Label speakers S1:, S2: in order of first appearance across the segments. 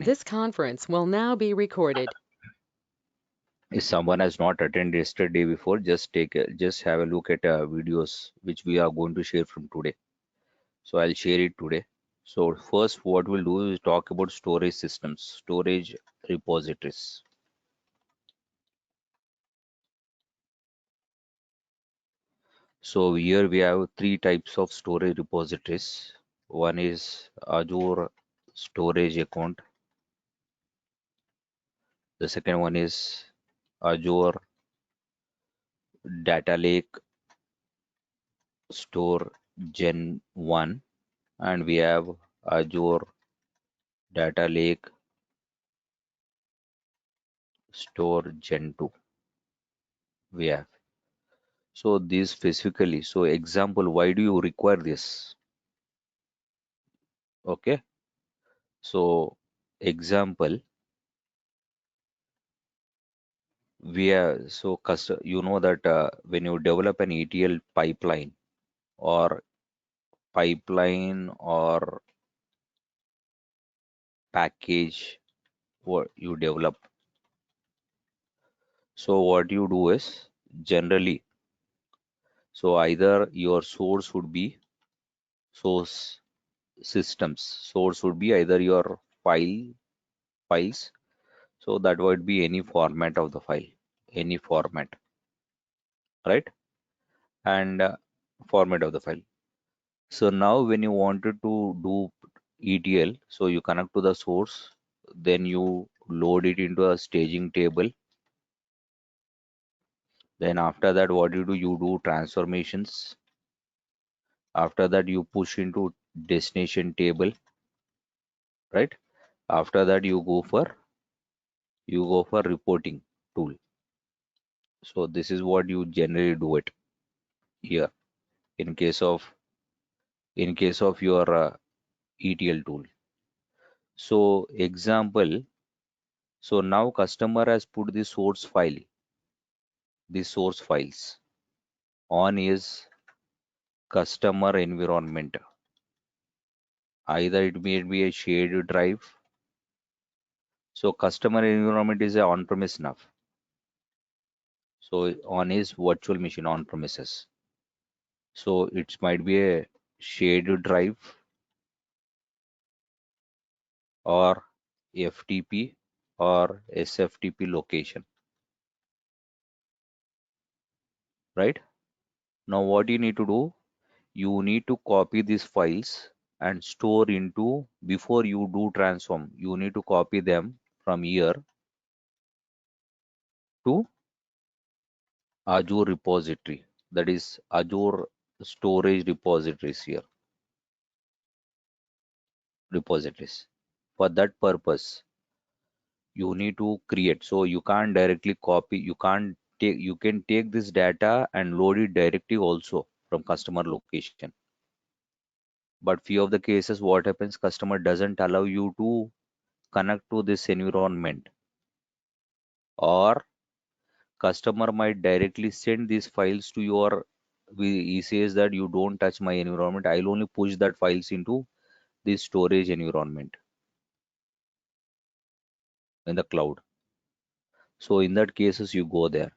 S1: This conference will now be recorded.
S2: If someone has not attended yesterday before, just have a look at videos which we are going to share from today. So I'll share it today. So first, what we'll do is talk about storage systems, storage repositories. So here we have three types of storage repositories. One is Azure Storage Account. The second one is Azure Data Lake Store Gen 1, and we have Azure Data Lake Store Gen 2. We have. So this specifically, so example, why do you require this? Okay. So example, we are so you know that when you develop an ETL or pipeline or package what you develop. So what you do is generally, so either your source would be source systems. Source would be either your files. So that would be any format of the file, any format, right? And format of the file. So now when you wanted to do ETL, so you connect to the source, then you load it into a staging table. Then after that, what you do transformations. After that, you push into destination table, right? After that, you go for reporting tool. So this is what you generally do it here in case of your ETL tool. So example, so now customer has put the source files on his customer environment. Either it may be a shared drive. So customer environment is a on-premise now. So on his virtual machine on premises. So it might be a shared drive or FTP or SFTP location, right? Now what you need to do, you need to copy these files and store into before you do transform. You need to copy them from here to Azure repository. That is Azure storage repositories here, repositories. For that purpose, you need to create. So you can't directly copy, you can take this data and load it directly also from customer location. But few of the cases, what happens, customer doesn't allow you to connect to this environment, or customer might directly send these files to your he says that you don't touch my environment, I'll only push that files into this storage environment in the cloud. So in that cases you go there.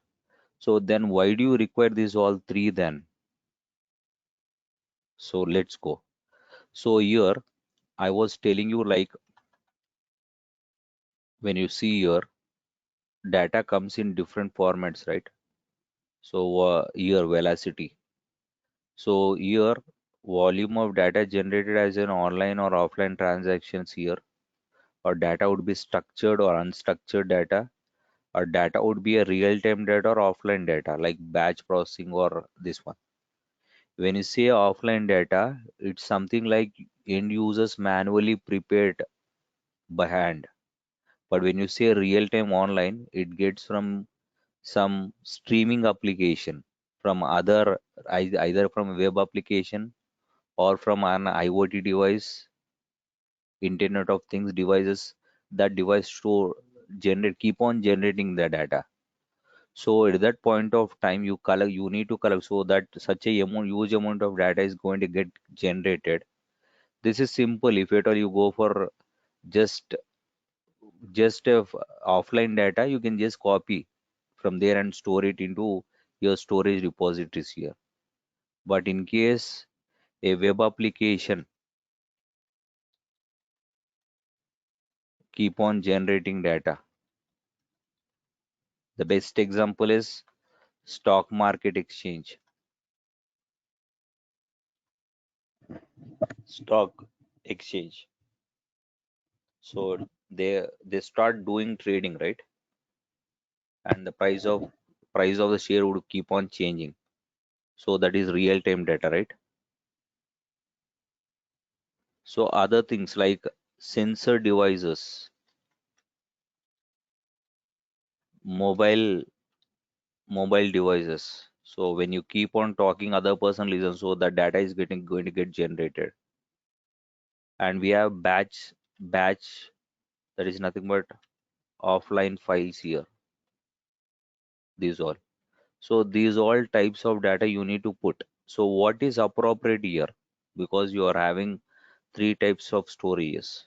S2: So then why do you require these all three then? So let's go. So here I was telling you, like, when you see here, data comes in different formats, right? So here velocity. So here volume of data generated as an online or offline transactions here, or data would be structured or unstructured data, or data would be a real-time data or offline data like batch processing or this one. When you say offline data, it's something like end users manually prepared by hand. But when you say real time online, it gets from some streaming application, from either from web application or from an IoT device, Internet of Things devices. That device keep on generating the data. So at that point of time, you need to collect, so that such a huge amount of data is going to get generated. This is simple. If at all you go for just just offline data, you can just copy from there and store it into your storage repositories here. But in case a web application keep on generating data, the best example is stock market exchange. Stock exchange. So they start doing trading, right? And the price of the share would keep on changing. So that is real time data, right? So other things like sensor devices, mobile mobile devices. So when you keep on talking, other person listens, so the data is getting going to get generated. And we have batch that is nothing but offline files here. These all. So these all types of data you need to put. So what is appropriate here? Because you are having three types of storages.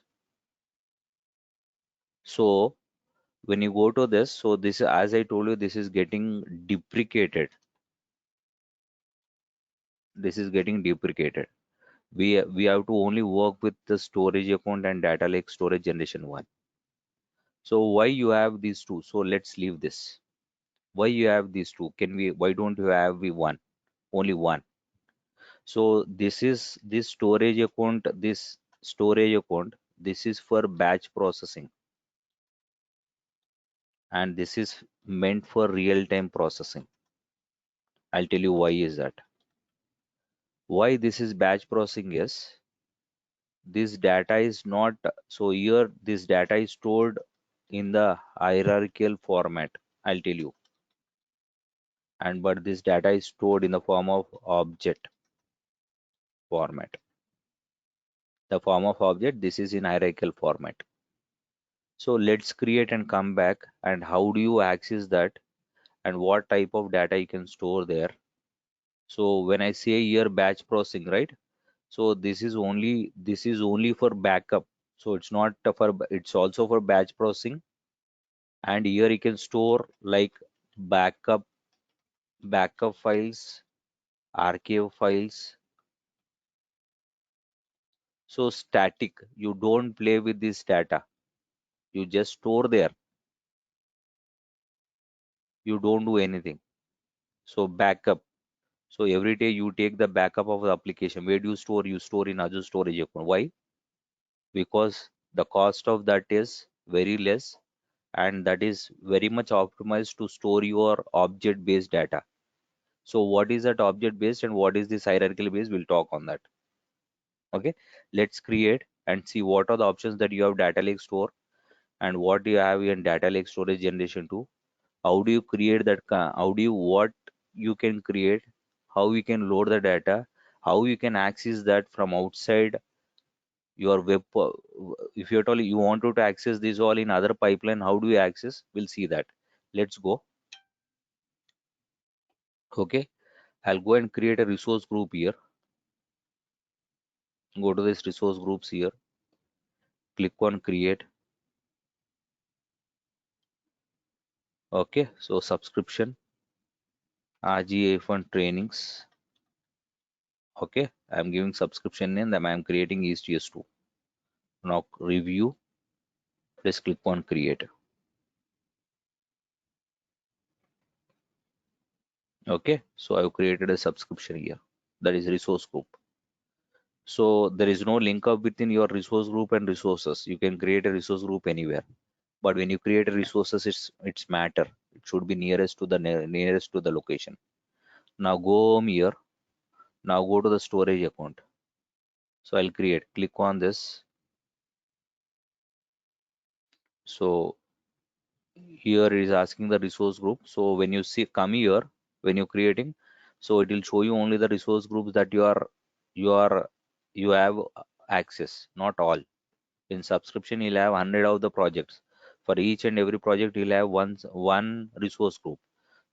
S2: So when you go to this, so this, as I told you, this is getting deprecated. This is getting deprecated. We have to only work with the storage account and data lake storage generation one. So why you have these two? So let's leave this. Why you have these two? Why don't you have the one? Only one. So this storage account, this is for batch processing, and this is meant for real-time processing. I'll tell you why is that. Why this is batch processing is this data is not, so here this data is stored in the hierarchical format. I'll tell you. And but this data is stored in the form of object format. The form of object, this is in hierarchical format. So let's create and come back, and how do you access that and what type of data you can store there. So when I say here batch processing, right? So this is only for backup. So it's not for, it's also for batch processing. And here you can store like backup backup files, archive files. So static, you don't play with this data. You just store there. You don't do anything. So backup. So every day you take the backup of the application. Where do you store? You store in Azure storage account. Why? Because the cost of that is very less, and that is very much optimized to store your object based data. So what is that object based and what is this hierarchical based? We'll talk on that. Okay, let's create and see what are the options that you have data lake store and what do you have in data lake storage generation 2. How do you create that? How do you, what you can create, how you can load the data, how you can access that from outside your if you're told you wanted to access this all in other pipeline, how do you access? We'll see that. Let's go. Okay, I'll go and create a resource group here. Go to this resource groups here, click on create. Okay, so subscription RGA fund trainings. Okay, I'm giving subscription name, that I'm creating ESTS2. Now review, let's click on create. Okay, so I've created a subscription here, that is resource group. So there is no link up within your resource group and resources. You can create a resource group anywhere, but when you create a resources, it's matter. It should be nearest to the nearest to the location. Now go home here. Now go to the storage account. So I'll create. Click on this. So here it is asking the resource group. So when you see come here, when you're creating, so it will show you only the resource groups that you are you have access, not all. In subscription, you'll have 100 of the projects. For each and every project, you'll have one resource group.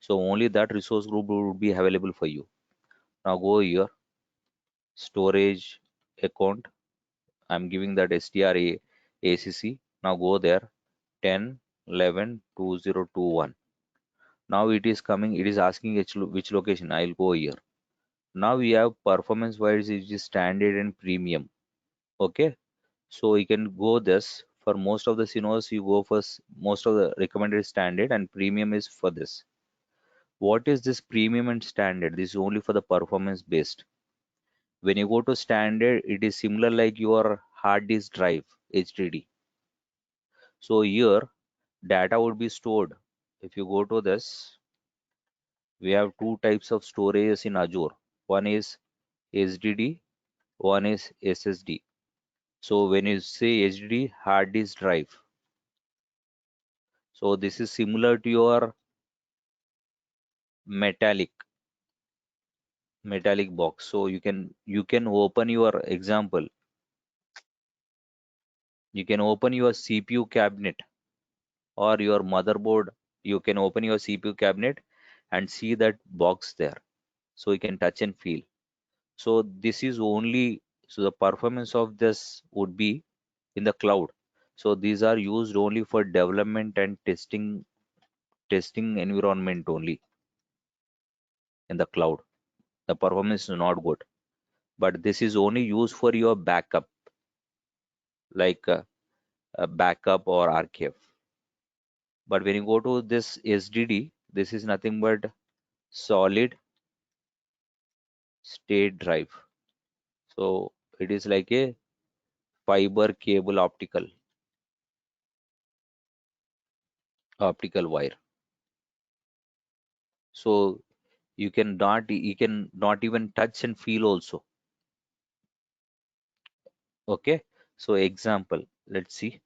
S2: So only that resource group will be available for you. Now go here, storage account. I'm giving that ACC. Now go there. 10 11 2021. Now it is coming, it is asking which location. I'll go here. Now we have performance wise, which is standard and premium. Okay, so you can go this for most of the Synos. You go for most of the recommended is standard, and premium is for this. What is this premium and standard? This is only for the performance based. When you go to standard, it is similar like your hard disk drive, HDD. So here data would be stored. If you go to this, we have two types of storage in Azure. One is HDD, one is SSD. So when you say HDD, hard disk drive, so this is similar to your metallic box. So you can open your example. You can open your CPU cabinet or your motherboard. You can open your CPU cabinet and see that box there. So you can touch and feel. So this is only, so the performance of this would be in the cloud. So these are used only for development and testing environment only in the cloud. The performance is not good, but this is only used for your backup, like a backup or archive. But when you go to this SDD, this is nothing but solid state drive. So it is like a fiber cable optical wire. So you can not even touch and feel also. Okay. So example, let's see.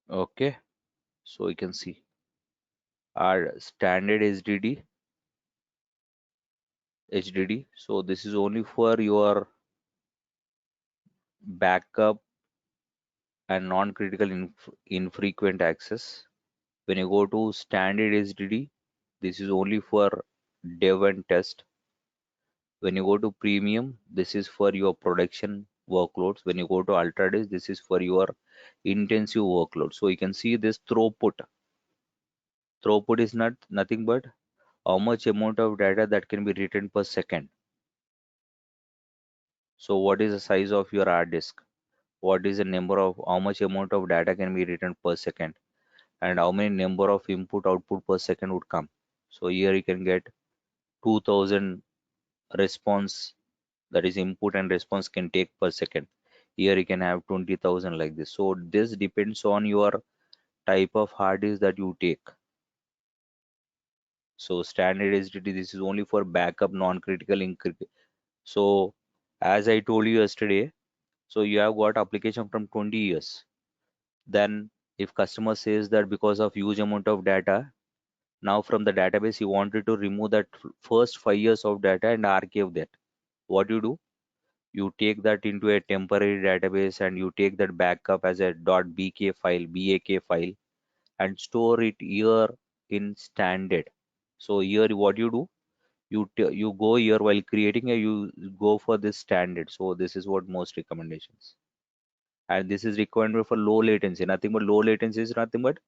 S2: Okay. So you can see our standard HDD. So this is only for your backup and non-critical infrequent access. When you go to standard HDD, this is only for dev and test. When you go to premium, this is for your production workloads. When you go to ultra disk, this is for your intensive workload. So you can see this throughput. Throughput is nothing but how much amount of data that can be written per second. So what is the size of your hard disk? What is the number of how much amount of data can be written per second? And how many number of input output per second would come? So here you can get 2000 response, that is input and response can take per second. Here you can have 20,000 like this. So this depends on your type of hard disk that you take. So standard HDD, this is only for backup non-critical so as I told you yesterday, so you have got application from 20 years. Then if customer says that because of huge amount of data, now from the database you wanted to remove that first 5 years of data and archive that. What you do? You take that into a temporary database and you take that backup as a .bk file, BAK file, and store it here in standard. So here what you do? You go here while creating a you go for this standard. So this is what most recommendations. And this is required for low latency. Nothing but low latency is nothing but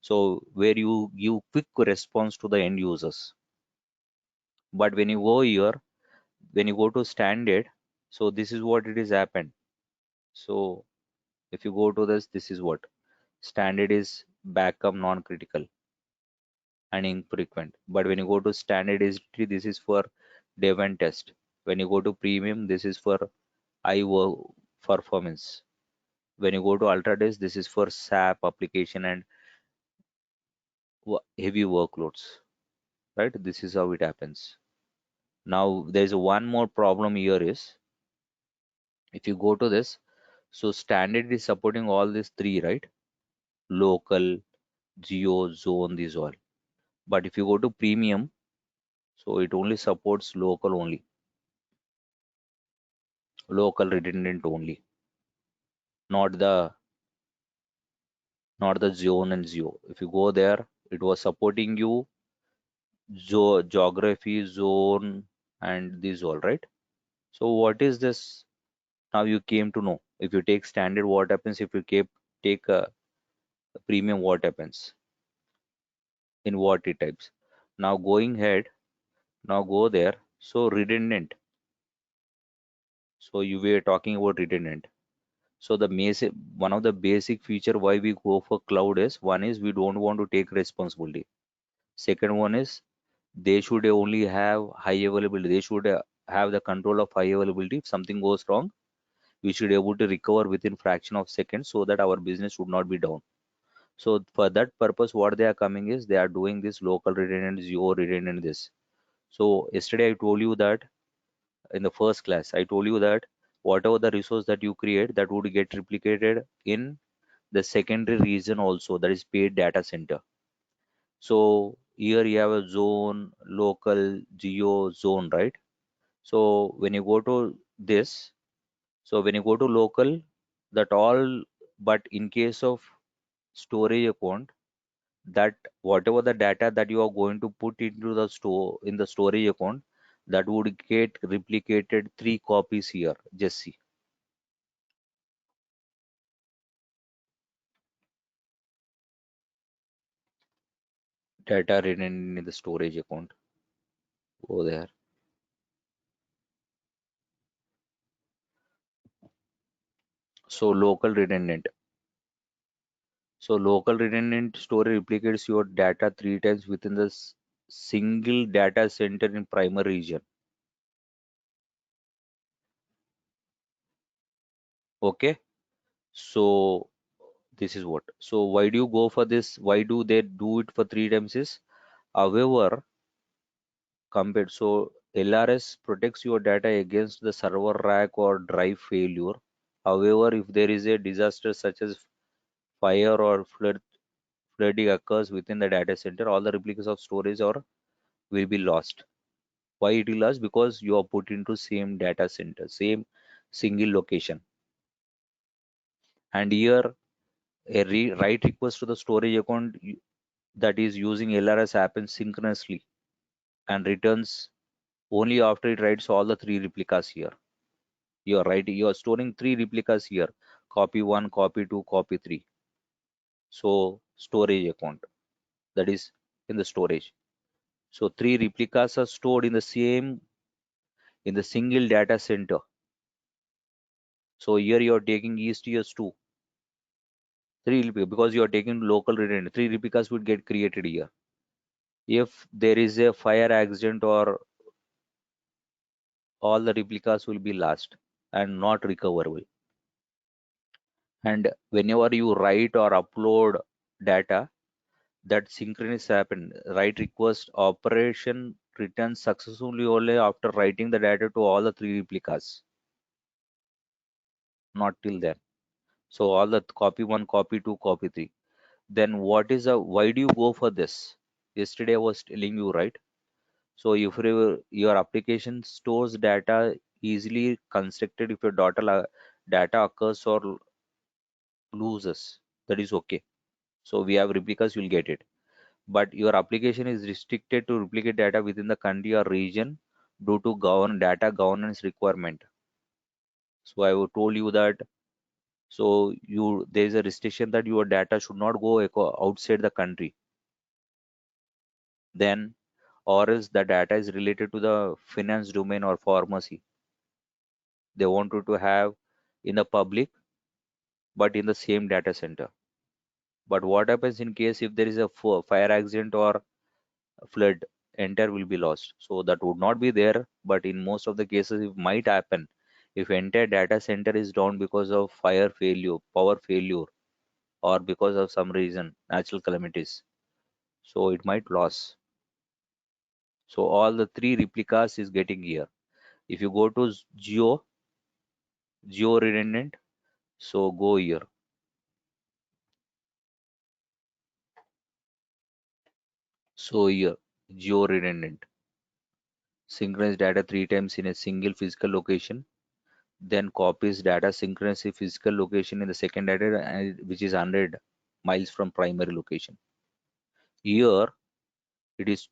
S2: so where you give quick response to the end users. But when you go here, when you go to standard, so this is what it is happened. So if you go to this is what standard is backup non-critical and infrequent. But when you go to standard history, this is for dev and test. When you go to premium, this is for IO performance. When you go to ultra disk, this is for SAP application and heavy workloads. Right? This is how it happens. Now there's one more problem here is if you go to this, so standard is supporting all these three, right? Local, geo, zone, these all. But if you go to premium, so it only supports local only. local redundant only, not the zone and geo. If you go there, it was supporting you geography, zone, and these all, right? So what is this? Now you came to know. If you take standard, what happens? If you take a premium, what happens in what it types? Now going ahead, now go there. So redundant. So you were talking about redundant. So the basic one of the basic feature why we go for cloud is, one is we don't want to take responsibility. Second one is they should only have high availability. They should have the control of high availability. If something goes wrong, we should be able to recover within fraction of seconds so that our business should not be down. So for that purpose, what they are coming is they are doing this local redundant, geo redundant this. So yesterday I told you that in the first class, I told you that whatever the resource that you create, that would get replicated in the secondary region also, that is paid data center. So here you have a zone, local, geo, zone, right? So when you go to this, so when you go to local, that all, but in case of storage account, that whatever the data that you are going to put into the store in the storage account, that would get replicated three copies here. Just see data written in the storage account over there. So local redundant. So local redundant storage replicates your data three times within the single data center in primary region. Okay. So this is what. So why do you go for this? Why do they do it for three times is, however, compared. So LRS protects your data against the server rack or drive failure. However, if there is a disaster such as fire or flooding occurs within the data center, all the replicas of storage or will be lost. Why it will lost? Because you are put into same data center, same single location. And here a write request to the storage account that is using LRS happens synchronously and returns only after it writes all the three replicas here. You are writing, you are storing three replicas here. Copy one, copy two, copy three. So storage account, that is in the storage. So three replicas are stored in the same, in the single data center. So here you are taking ESTS2, three replicas, because you are taking local redundant. Three replicas would get created here. If there is a fire accident or all the replicas will be lost and not recoverable. And whenever you write or upload data, that synchronous happen. Write request operation returns successfully only after writing the data to all the three replicas, not till then. So all the copy one, copy two, copy three. Then what is a, why do you go for this? Yesterday I was telling you, right? So if your application stores data easily constructed, if your data occurs or loses, that is okay. So we have replicas, you'll get it. But your application is restricted to replicate data within the country or region due to data governance requirement. So I would told you that, so you there is a restriction that your data should not go outside the country. Then or else the data is related to the finance domain or pharmacy. They wanted to have in the public but in the same data center. But what happens in case if there is a fire accident or flood, entire will be lost. So that would not be there, but in most of the cases it might happen if entire data center is down because of fire failure, power failure, or because of some reason, natural calamities. So it might lose. So all the three replicas is getting here. If you go to geo redundant, so go here. So here, geo redundant. Synchronize data three times in a single physical location. then copies data synchronously physical location in the second data which is 100 miles from primary location. Here it is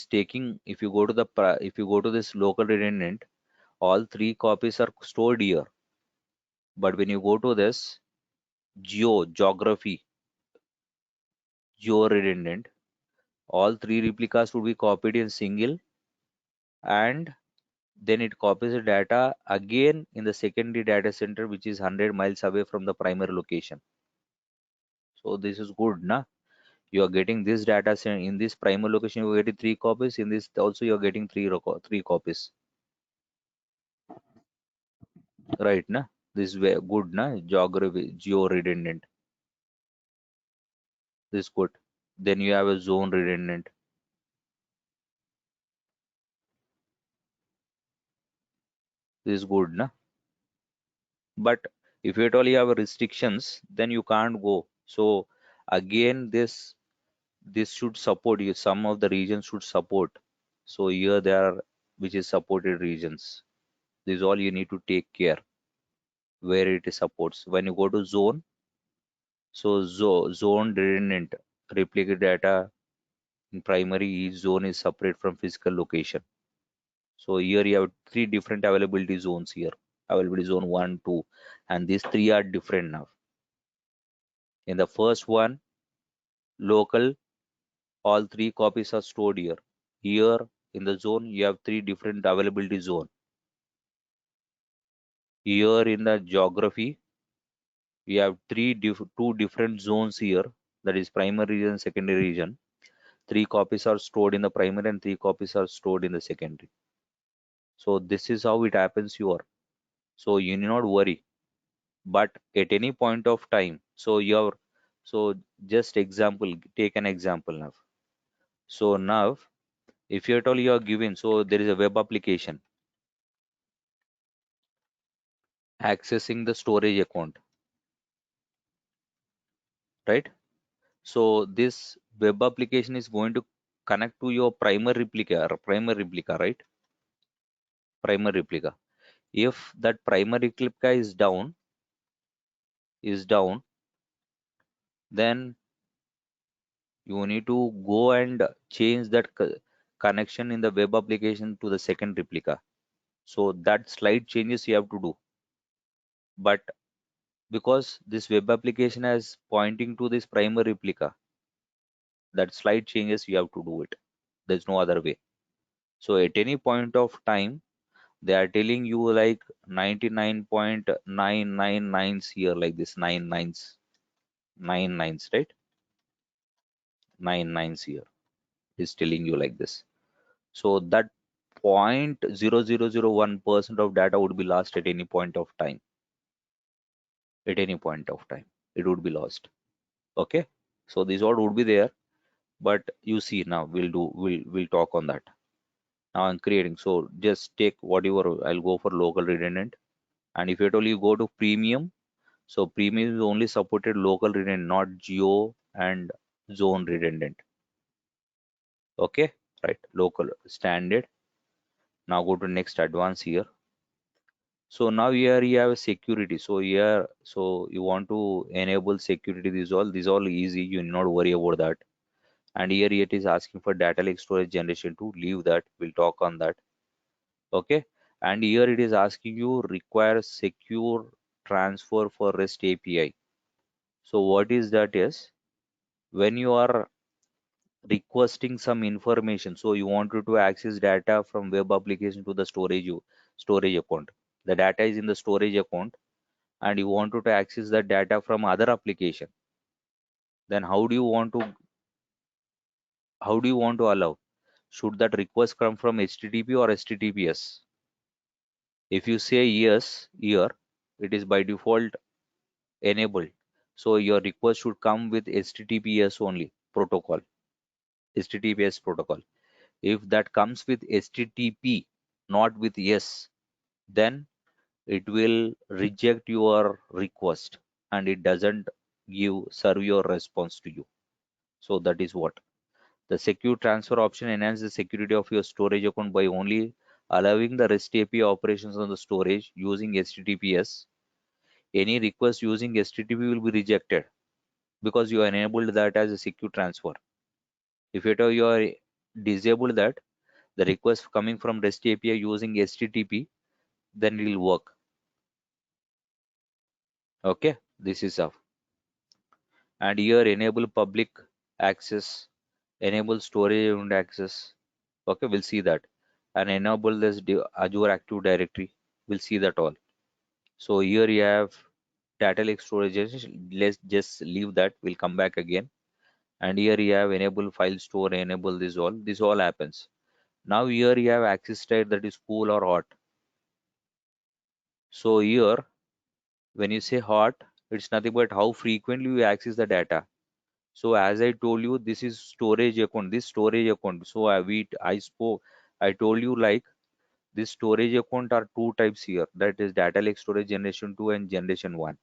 S2: taking, if you go to if you go to this local redundant, all three copies are stored here. But when you go to this geography, geo redundant, all three replicas would be copied in single, and then it copies the data again in the secondary data center which is 100 miles away from the primary location. So this is good, na? You are getting this data set in this primary location, you are getting three copies. In this also you are getting three copies, right? Na, this is good, na? Geography, geo redundant. This is good. Then you have a zone redundant. This is good, na? But if you at all you have restrictions, then you can't go. So again, this should support you. Some of the regions should support. So here there are which is supported regions. This is all you need to take care where it supports. When you go to zone, so zone redundant replicate data in primary, each zone is separate from physical location. So here you have three different availability zones here. Availability zone 1, 2, and these three are different now. In the first one, local, all three copies are stored here. Here in the zone, you have three different availability zone. Here in the geography, we have two different zones here. That is primary region, secondary region. Three copies are stored in the primary and three copies are stored in the secondary. So this is how it happens here. So you need not worry. But at any point of time, so just example, take an example now. So now, if you at all you are given, so there is a web application accessing the storage account, right? So this web application is going to connect to your primary replica, right? Primary replica. If that primary replica is down, then you need to go and change that connection in the web application to the second replica. So that slight changes you have to do. But because this web application is pointing to this primary replica, that slight changes you have to do it. There's no other way. So at any point of time, they are telling you like 99.999 here, like this, nine nines, right? Nine nines here is telling you like this. So that 0.0001% of data would be lost at any point of time. At any point of time, it would be lost. Okay. So this all would be there, but you see now we'll talk on that. Now I'm creating. So just take whatever. I'll go for local redundant. And if at all you go to premium, so premium is only supported local redundant, not geo and zone redundant. Okay, right? Local standard. Now go to next advanced here. So now here you have security. So here, so you want to enable security. These all easy. You need not worry about that. And here it is asking for data lake storage generation to leave that. We'll talk on that. Okay. And here it is asking you require secure transfer for REST API. So what is that is when you are requesting some information, so you wanted to access data from web application to the storage account. The data is in the storage account and you wanted to access the data from other application. Then how do you want to allow? Should that request come from HTTP or HTTPS? If you say yes here, it is by default enabled. So your request should come with HTTPS only protocol, HTTPS protocol. If that comes with HTTP, not with yes, then it will reject your request and it doesn't serve your response to you. So that is what. The secure transfer option enhances the security of your storage account by only allowing the REST API operations on the storage using HTTPS. Any request using HTTP will be rejected because you enabled that as a secure transfer. If you are disabled that, the request coming from REST API using HTTP, then it will work. Okay, this is how. And here enable public access, enable storage and access. Okay, we'll see that. And enable this Azure Active Directory. We'll see that all. So here you have data lake storage. Let's just leave that. We'll come back again. And here you have enable file store, enable this all. This all happens. Now here you have access type, that is cool or hot. So here when you say hot, it's nothing but how frequently you access the data. So as I told you, this is storage account, this storage account. So I told you like this storage account are two types here. That is data lake storage generation 2 and generation 1.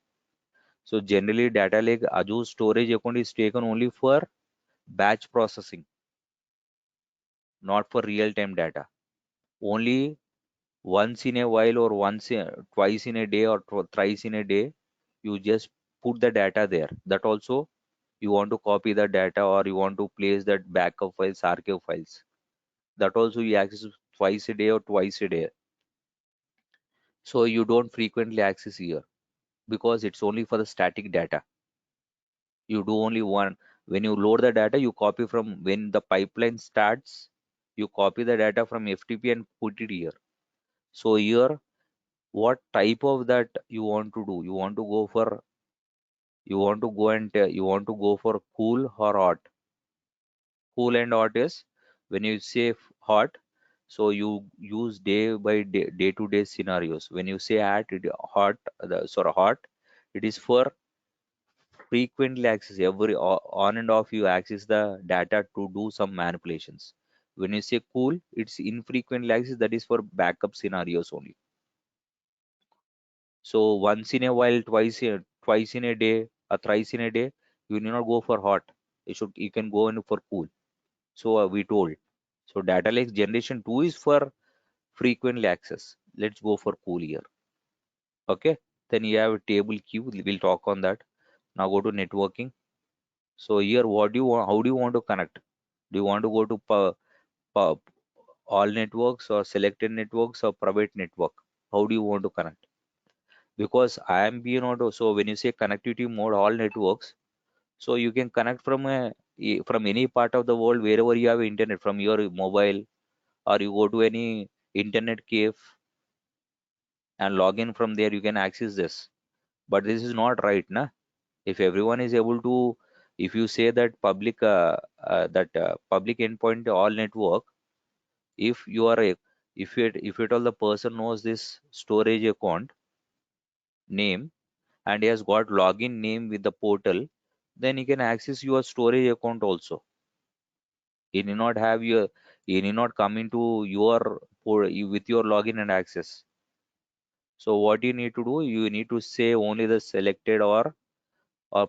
S2: So generally data lake Azure storage account is taken only for batch processing, not for real-time data. Only once in a while or twice in a day or thrice in a day, you just put the data there. That also you want to copy the data or you want to place that backup files, archive files. That also you access twice a day or twice a day. So you don't frequently access here because it's only for the static data. You do only one. When you load the data, you copy from when the pipeline starts, you copy the data from FTP and put it here. So here, what type of that you want to do? You want to go for cool or hot. Cool and hot is when you say hot, so you use day by day, day to day scenarios. When you say hot, it is for frequently access. On and off you access the data to do some manipulations. When you say cool, it's infrequently access, that is for backup scenarios only. So once in a while, twice in a day, or thrice in a day, you need not go for hot. You can go in for cool. So we told. So data lake generation 2 is for frequently access. Let's go for cool here. Okay. Then you have a table queue. We'll talk on that. Now go to networking. So here, what do you want? How do you want to connect? Do you want to go to all networks or selected networks or private network? How do you want to connect? Because I am being auto. So when you say connectivity mode, all networks, so you can connect from any part of the world wherever you have internet from your mobile, or you go to any internet cave and log in from there. You can access this. But this is not right, na? If everyone is able to, if you say that public endpoint all network, if you are a, if it all the person knows this storage account name and he has got login name with the portal, then he can access your storage account also. He need not have your, he need not come into with your login and access. So what you need to do, you need to say only the selected or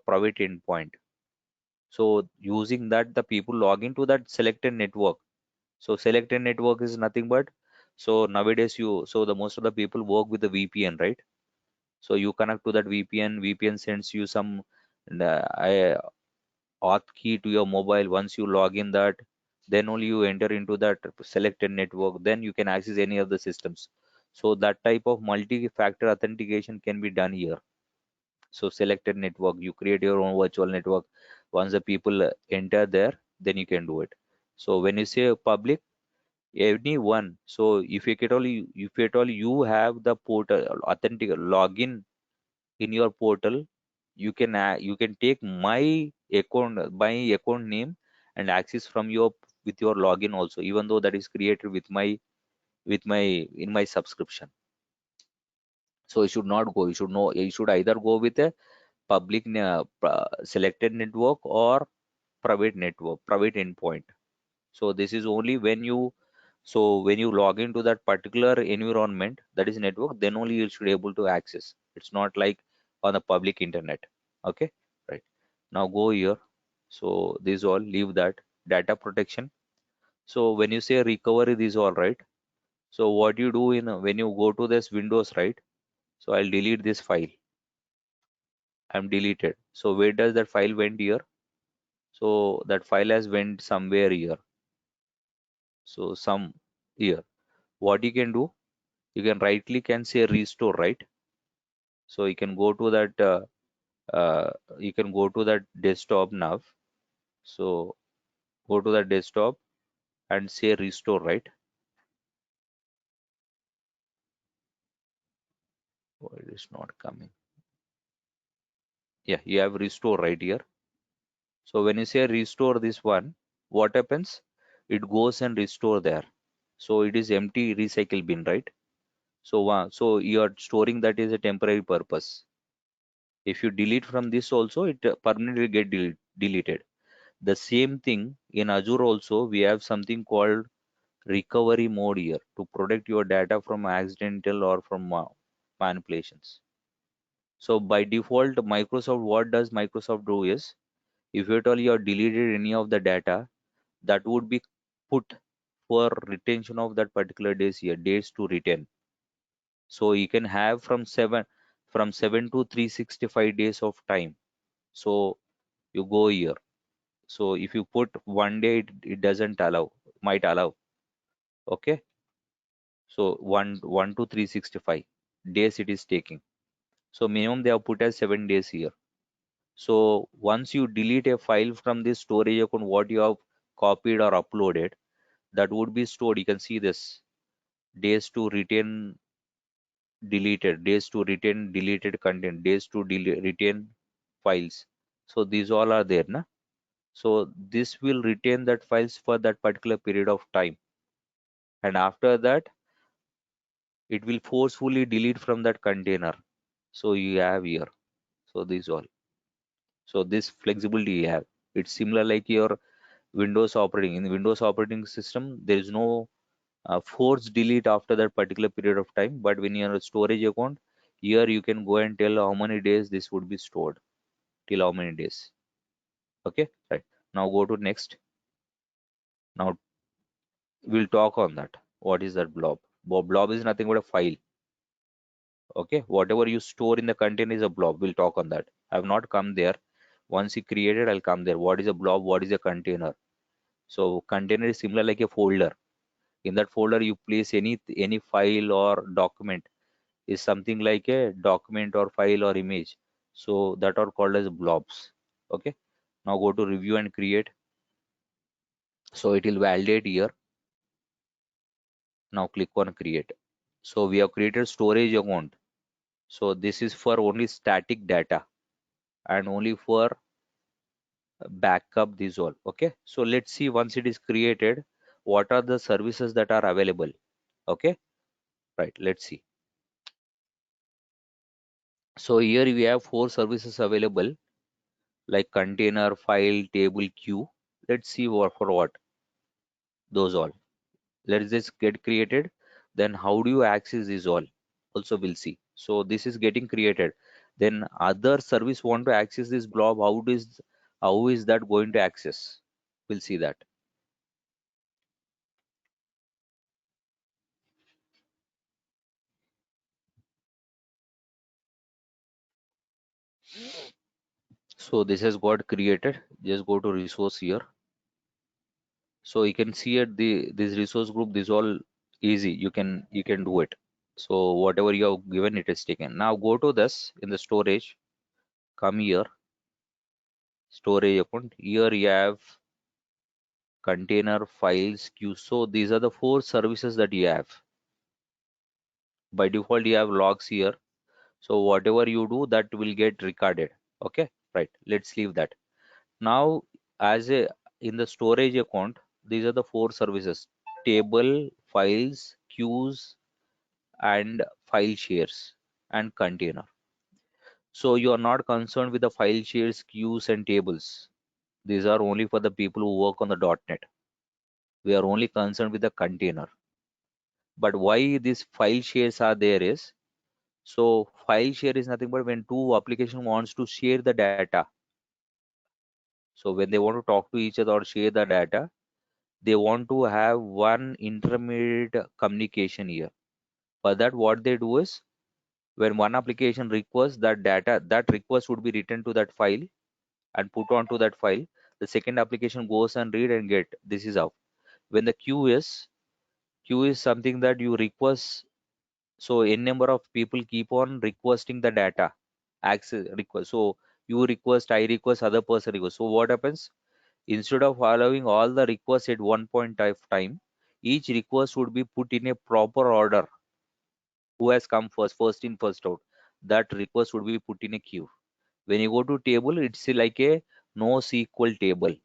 S2: private endpoint. So using that, the people log into that selected network. So selected network is nothing but, so nowadays so the most of the people work with the VPN, right? So you connect to that VPN. VPN sends you some auth key to your mobile. Once you log in that, then only you enter into that selected network. Then you can access any of the systems. So that type of multi-factor authentication can be done here. So selected network, you create your own virtual network. Once the people enter there, then you can do it. So when you say public, anyone. So if at all you have the portal authentic login in your portal, you can take my account name and access from your with your login also, even though that is created with my in my subscription. So you should not go. You should either go with a selected network or private endpoint. So this is only when you log into that particular environment, that is network, then only you should able to access. It's not like on the public internet. Okay, right. Now go here. So this all leave that data protection. So when you say recovery, this all right. So what you do in when you go to this Windows, right? So I'll delete this file. I'm deleted. So where does that file went here? So that file has went somewhere here. So some here. What you can do? You can right click and say restore, right? So you can go to that. Uh, you can go to that desktop now. So go to the desktop and say restore, right? Oh, it is not coming. Yeah, you have restore right here. So when you say restore this one, what happens? It goes and restore there. So it is empty recycle bin, right? So so you are storing that is a temporary purpose. If you delete from this also, it permanently get deleted. The same thing in Azure also, we have something called recovery mode here to protect your data from accidental or from manipulations. So by default, Microsoft, what does Microsoft do is, if at all you have deleted any of the data, that would be put for retention of that particular days here, days to retain. So you can have from 7 to 365 days of time. So you go here. So if you put 1 day, it doesn't allow, might allow. Okay. So one to 365 days it is taking. So minimum they have put as 7 days here. So once you delete a file from this storage account, what you have copied or uploaded, that would be stored. You can see this days to retain deleted, days to retain deleted content, days to retain files. So these all are there, na? So this will retain that files for that particular period of time. And after that, it will forcefully delete from that container. So you have here. So these all. So this flexibility you have. It's similar like your Windows operating. In the Windows operating system, there is no force delete after that particular period of time. But when you're a storage account, here you can go and tell how many days this would be stored, till how many days. Okay, right. Now go to next. Now we'll talk on that. What is that blob? Blob is nothing but a file. Okay, whatever you store in the container is a blob. We'll talk on that. I have not come there. Once you created, I'll come there. What is a blob? What is a container? So container is similar like a folder. In that folder, you place any file or document is something like a document or file or image. So that are called as blobs. Okay. Now go to review and create. So it will validate here. Now click on create. So we have created storage account. So this is for only static data and only for backup this all. Okay. So let's see once it is created, what are the services that are available. Okay. Right. Let's see. So here we have 4 services available like container, file, table, queue. Let's see what for what those all. Let's just get created. Then how do you access this all? Also we'll see. So this is getting created. Then other service want to access this blob. How is that going to access? We'll see that. So this has got created. Just go to resource here. So you can see at the this resource group. This all easy. You can do it. So whatever you have given, it is taken. Now go to this in the storage. Come here, storage account. Here you have container, files, queue. So these are the 4 services that you have. By default, you have logs here. So whatever you do, that will get recorded. Okay, right. Let's leave that. Now, as a in the storage account, these are the 4 services: table, files, queues, and file shares and container. So you are not concerned with the file shares, queues, and tables. These are only for the people who work on the .NET. We are only concerned with the container. But why these file shares are there is, so file share is nothing but when two application wants to share the data. So when they want to talk to each other or share the data, They want to have one intermediate communication here. For that, what they do is, when one application requests that data, that request would be written to that file and put onto that file. The second application goes and read and get. This is how. When the queue is something that you request. So n number of people keep on requesting the data, access request. So you request, I request, other person request. So what happens? Instead of allowing all the requests at one point of time, each request would be put in a proper order. Who has come first, first in, first out. That request would be put in a queue. When you go to table, it's like a NoSQL table.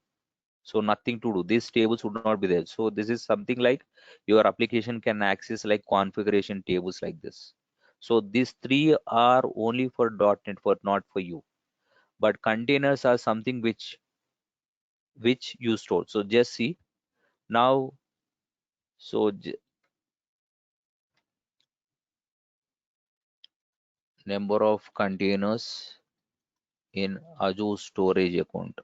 S2: So nothing to do. These tables would not be there. So this is something like your application can access like configuration tables like this. So these three are only for .NET, for not for you. But containers are something which you store. So just see now. So number of containers in Azure storage account.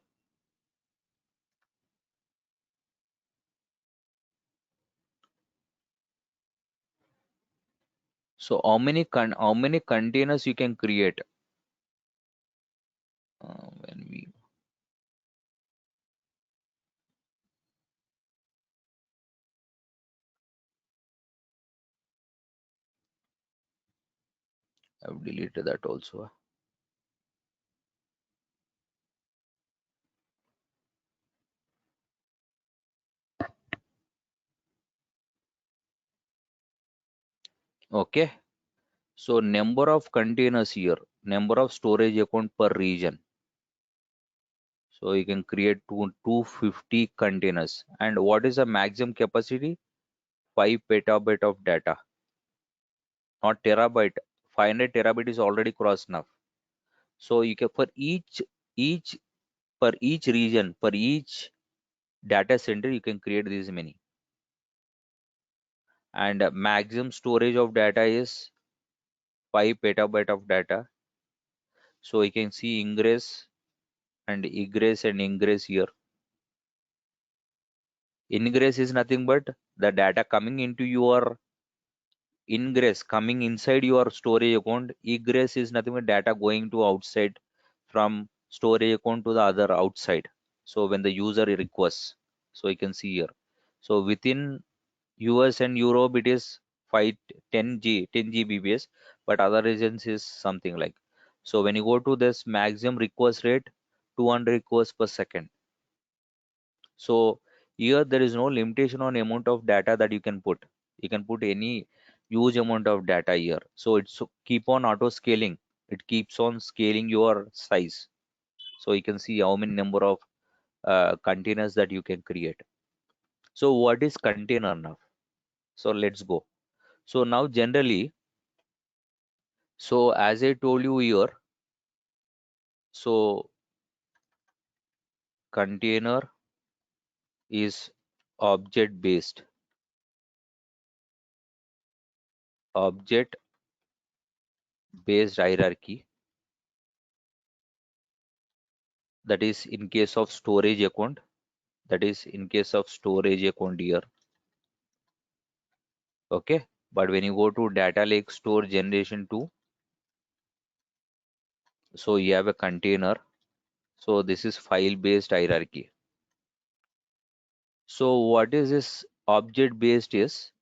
S2: So how many containers you can create? When we have deleted that also. Okay. So number of containers here, number of storage account per region. So you can create 250 containers. And what is the maximum capacity? 5 petabyte of data, not terabyte. 500 terabyte is already crossed enough. So you can, for each for each region, for each data center, you can create this many. And maximum storage of data is 5 petabyte of data. So you can see ingress and egress and ingress here. Ingress is nothing but the data coming into your ingress, coming inside your storage account. Egress is nothing but data going to outside from storage account to the other outside. So when the user requests, so you can see here. So within US and Europe, it is 5 10 Gbps, but other regions is something like. So when you go to this maximum request rate, 200 requests per second. So here there is no limitation on amount of data that you can put. You can put any huge amount of data here. So it's keep on auto scaling. It keeps on scaling your size. So you can see how many number of containers that you can create. So what is container now? So let's go. So now generally, so as I told you here, so container is object based hierarchy. That is in case of storage account. That is in case of storage account here. Okay. But when you go to data lake store generation 2, so you have a container. So this is file based hierarchy. So what is this object based is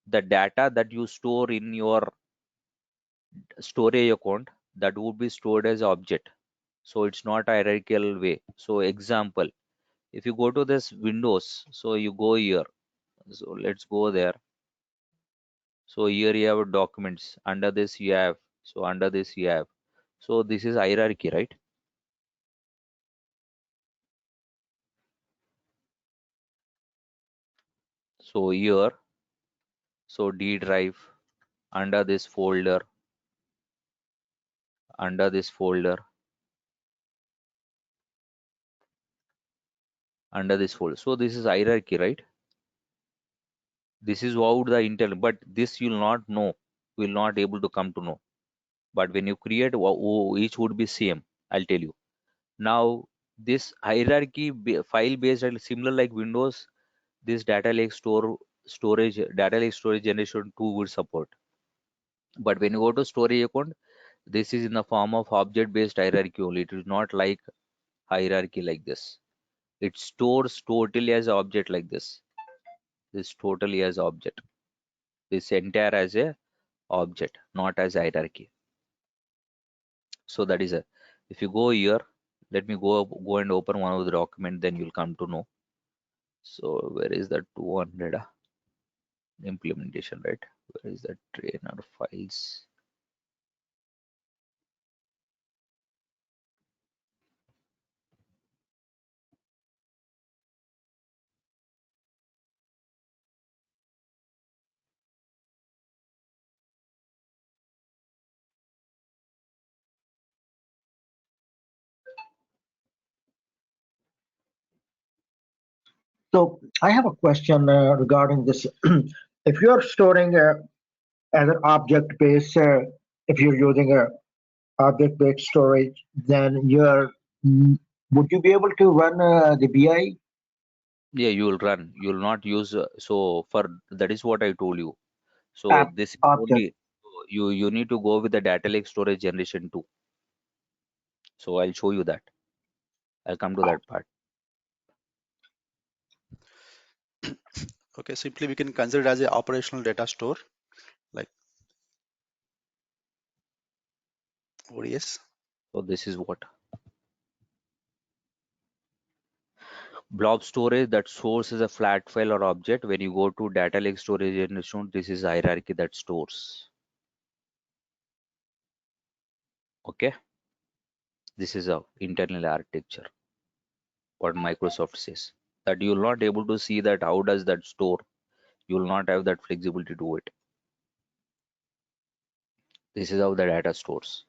S2: the data that you store in your storage account that would be stored as object. So it's not a hierarchical way. So example, if you go to this Windows, so you go here. So let's go there. So here you have documents. Under this you have. So under this you have. So this is hierarchy, right? So here, so D drive, under this folder, under this folder, under this folder. So this is hierarchy, right? This is how the Intel, but this you'll not know, will not able to come to know. But when you create, each would be same. I'll tell you. Now this hierarchy file based, similar like Windows. this data lake generation 2 would support. But when you go to storage account, this is in the form of object based hierarchy only. It is not like hierarchy like this. It stores totally as object like this. This totally as object. This entire as a object, not as hierarchy. So that is a, if you go here, let me go and open one of the document, then you'll come to know. So where is the 200 implementation, right? Where is the trainer files?
S3: So I have a question regarding this. If you're storing as an object-based, if you're using a object-based storage, then mm, would you be able to run the BI
S2: Yeah, you will run. You will not use. So for that is what I told you. So
S3: app
S2: this is
S3: object?
S2: only you need to go with the data lake storage generation 2. So I'll show you that. I'll come to that part.
S4: Okay, simply we can consider it as a operational data store like ODS.
S2: So this is what blob storage, that source is a flat file or object. When you go to data lake storage generation, this is hierarchy that stores. Okay, this is a internal architecture. What Microsoft says, that you will not able to see that how does that store. You will not have that flexibility to do it. This is how the data stores.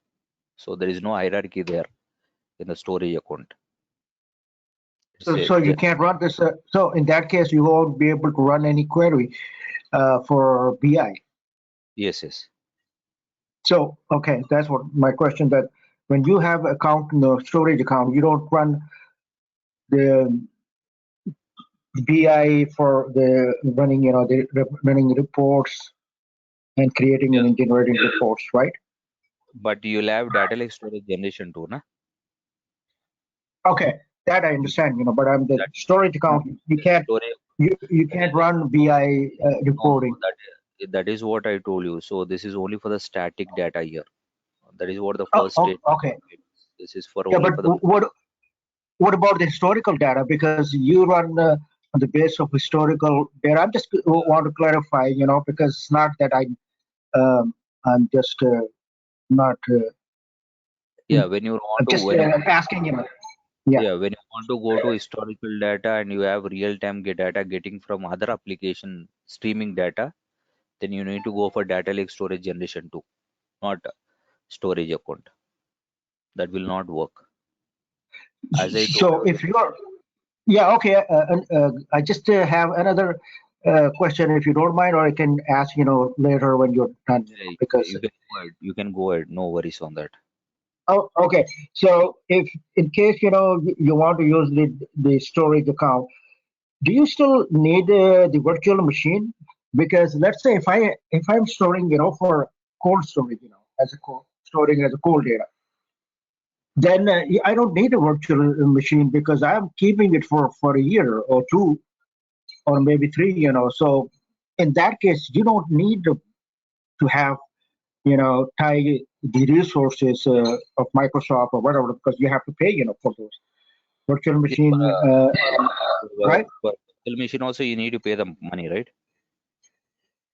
S2: So there is no hierarchy there in the storage account. It's a
S3: So you can't run this. So in that case, you won't be able to run any query for BI.
S2: yes.
S3: So okay, that's what my question. That when you have account in the storage account, you don't run the BI for the running, running reports and creating
S2: Yeah.
S3: and generating reports, right?
S2: But you'll have data lake storage generation too, na?
S3: Okay, that I understand, but I'm the
S2: That
S3: storage account. You can't
S2: storage.
S3: you can't run BI
S2: No,
S3: reporting.
S2: that is what I told you. So this is only for the static data here. That is what the
S3: Oh,
S2: first statement.
S3: okay.
S2: This is for
S3: Yeah,
S2: only
S3: but
S2: for the.
S3: what about the historical data? Because you run on the base of historical data. I'm just want to clarify, because it's not that I'm just not.
S2: Yeah, when you want
S3: I'm
S2: to
S3: just asking, Yeah.
S2: yeah, when you want to go to historical data and you have real-time data getting from other application streaming data, then you need to go for data lake storage generation too, not storage account. That will not work. As I told
S3: So if you're, yeah, okay. I just have another question, if you don't mind, or I can ask, later when you're done,
S2: you,
S3: because.
S2: you can go ahead. You can go ahead. No worries on that.
S3: Oh, okay. So if in case, you want to use the storage account, do you still need the virtual machine? Because let's say if I'm storing, for cold storage, as a cold storing as a cold data, then I don't need a virtual machine because I'm keeping it for a year or two or maybe three. So in that case, you don't need to have tie the resources of Microsoft or whatever, because you have to pay for those virtual
S2: Yeah, for
S3: machine, right?
S2: for virtual machine also you need to pay the money, right?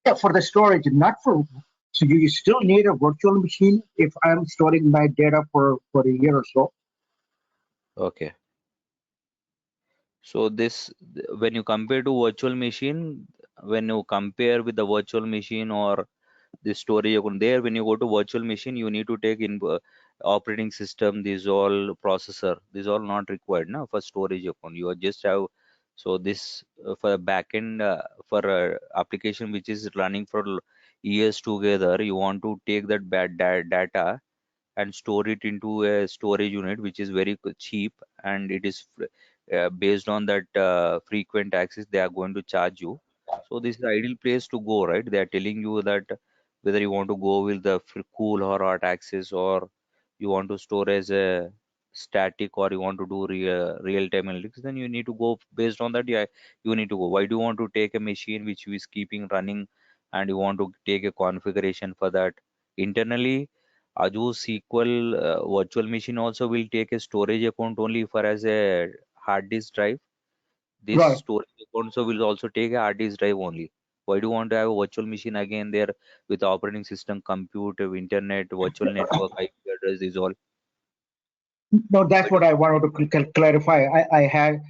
S3: Yeah, for the storage, not for. So you still need a virtual machine if I'm storing my data for a year or so.
S2: Okay. So this, when you compare to virtual machine, when you compare with the virtual machine or the storage account there, when you go to virtual machine, you need to take in operating system. These all processor. These all not required now for storage account. You are just have, so this for backend for application which is running for years together. You want to take that bad data and store it into a storage unit which is very cheap, and it is based on that frequent access, they are going to charge you. So this is the ideal place to go, right? They are telling you that whether you want to go with the cool or hot access, or you want to store as a static, or you want to do real time analytics, then you need to go based on that. Yeah, you need to go. Why do you want to take a machine which is keeping running, and you want to take a configuration for that internally? Azure SQL virtual machine also will take a storage account only for as a hard disk drive. This
S3: Right.
S2: storage account so will also take a hard disk drive only. Why do you want to have a virtual machine again there with operating system, compute, internet, virtual network, IP address, is all?
S3: No,
S2: Why
S3: that's
S2: do
S3: what I wanted to clarify. I had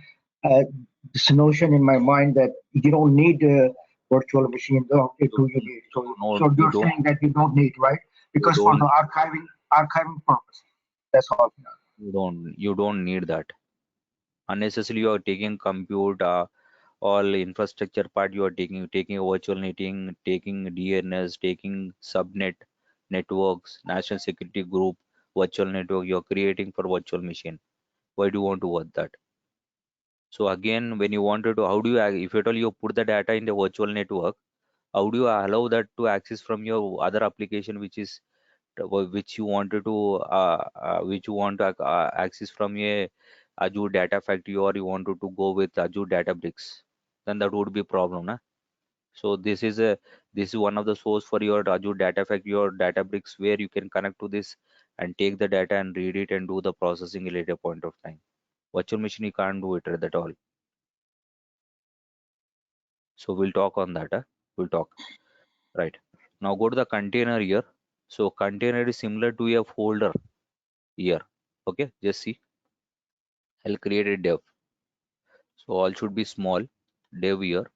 S3: this notion in my mind that you don't need a virtual machine, do
S2: you
S3: you need? So,
S2: no,
S3: so
S2: you
S3: you're
S2: don't
S3: saying that you don't need, right?
S2: you
S3: Because for
S2: don't
S3: the archiving purpose, that's all.
S2: you don't need that. Unnecessarily you are taking compute, all infrastructure part you are taking a virtual netting, taking DNS, taking subnet networks, national security group, virtual network you're creating for virtual machine. Why do you want to work that? So again, when you wanted to, how do you, if at all you put the data in the virtual network, how do you allow that to access from your other application, which is which you wanted to which you want to access from a Azure Data Factory, or you wanted to go with Azure Databricks? Then that would be a problem, na? So this is one of the source for your Azure Data Factory or Databricks, where you can connect to this and take the data and read it and do the processing at a later point of time. Virtual machine you can't do it at all. So we'll talk on that. We'll talk. Right. Now go to the container here. So container is similar to a folder here. Okay, just see. I'll create a dev. So all should be small. Dev here.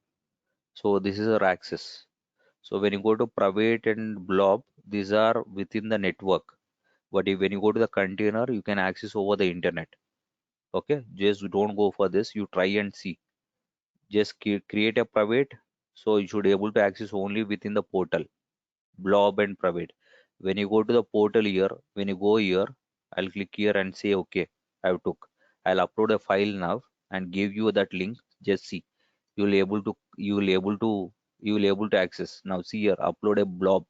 S2: So this is our access. So when you go to private and blob, these are within the network. But when you go to the container, you can access over the internet. Okay, just don't go for this. You try and see. Just create a private. So you should be able to access only within the portal. Blob and private. When you go to the portal here, when you go here, I'll click here and say okay, I've took. I'll upload a file now and give you that link. Just see. You will able to access. Now see here, upload a blob.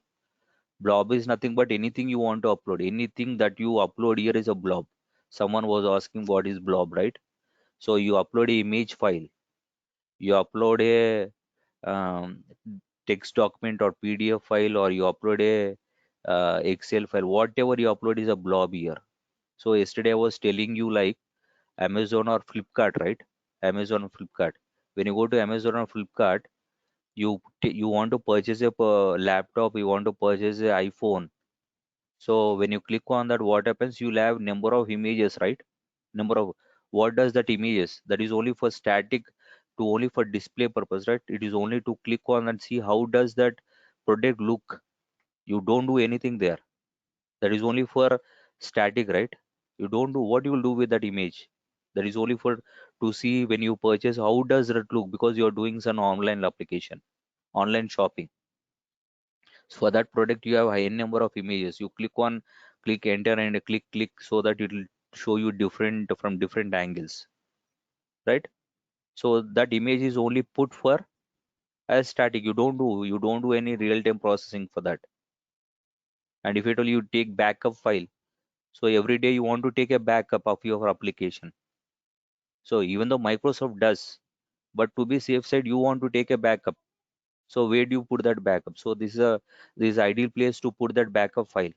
S2: Blob is nothing but anything you want to upload. Anything that you upload here is a blob. Someone was asking what is blob, right? So you upload a image file, you upload a text document or PDF file, or you upload a Excel file. Whatever you upload is a blob here. So yesterday I was telling you like Amazon or Flipkart, right? Amazon or Flipkart. When you go to Amazon or Flipkart, you want to purchase a laptop, you want to purchase a iPhone. So when you click on that, what happens? You'll have number of images, right? Number of, what does that images? That is only for static, to only for display purpose, right? It is only to click on and see how does that product look. You don't do anything there. That is only for static, right? You don't do what you will do with that image. That is only for to see when you purchase how does that look, because you are doing some online application, online shopping. So for that product you have high number of images. You click enter and click so that it will show you different from different angles, right? So that image is only put for as static. You don't do any real-time processing for that. And if at all you take backup file, so every day you want to take a backup of your application. So even though Microsoft does, but to be safe side, you want to take a backup. So where do you put that backup? So this is ideal place to put that backup file.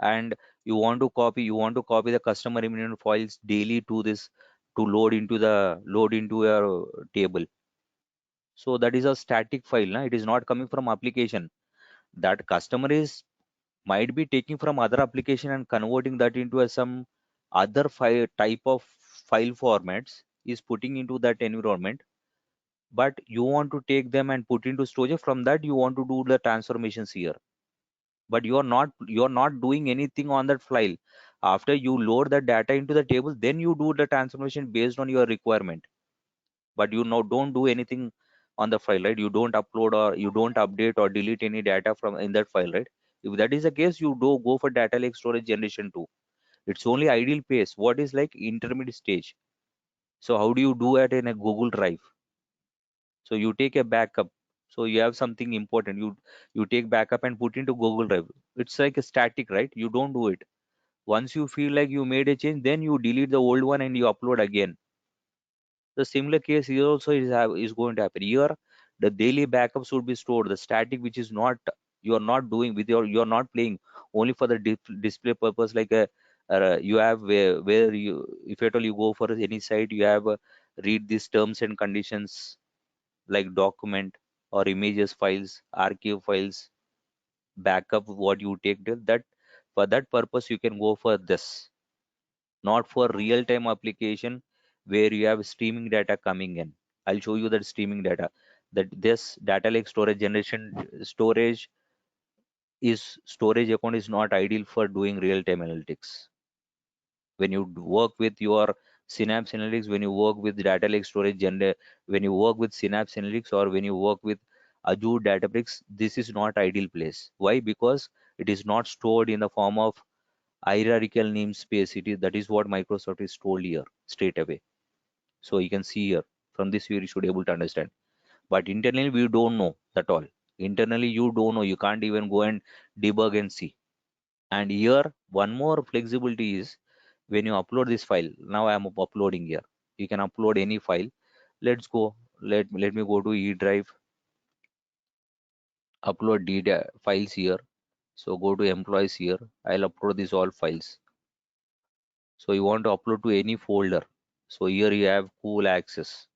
S2: And you want to copy the customer immunity files daily to this, to load into your table. So that is a static file, na? It is not coming from application. That customer is might be taking from other application and converting that into some other file type of file formats, is putting into that environment. But you want to take them and put into storage. From that you want to do the transformations here, but you're not doing anything on that file. After you load the data into the table, then you do the transformation based on your requirement. But you know don't do anything on the file, right? You don't upload or you don't update or delete any data from in that file, right? If that is the case, you do go for data lake storage generation too. It's only ideal pace. What is like intermediate stage? So how do you do it in a Google Drive? So you take a backup. So you have something important. You take backup and put into Google Drive. It's like a static, right? You don't do it. Once you feel like you made a change, then you delete the old one and you upload again. The similar case here also is going to happen. Here, the daily backups would be stored. The static, which is not you are not doing with you are not playing only for the display purpose. Like you have where you if at all you go for any site, you have read these terms and conditions like document or images files, archive files, backup what you take that for that purpose you can go for this, not for real-time application where you have streaming data coming in. I'll show you that streaming data. That this data lake storage generation storage account is not ideal for doing real-time analytics. When you work with your Synapse Analytics, when you work with data lake storage when you work with Synapse Analytics or when you work with Azure Databricks, this is not ideal place. Why? Because it is not stored in the form of hierarchical namespace. That is what Microsoft is told here straight away. So you can see here from this view you should able to understand. But internally we don't know at all. Internally you don't know. You can't even go and debug and see. And here one more flexibility is when you upload this file. Now I am uploading here. You can upload any file. Let's go. Let me go to E Drive. Upload data files here. So go to employees here. I'll upload these all files. So you want to upload to any folder. So here you have cool access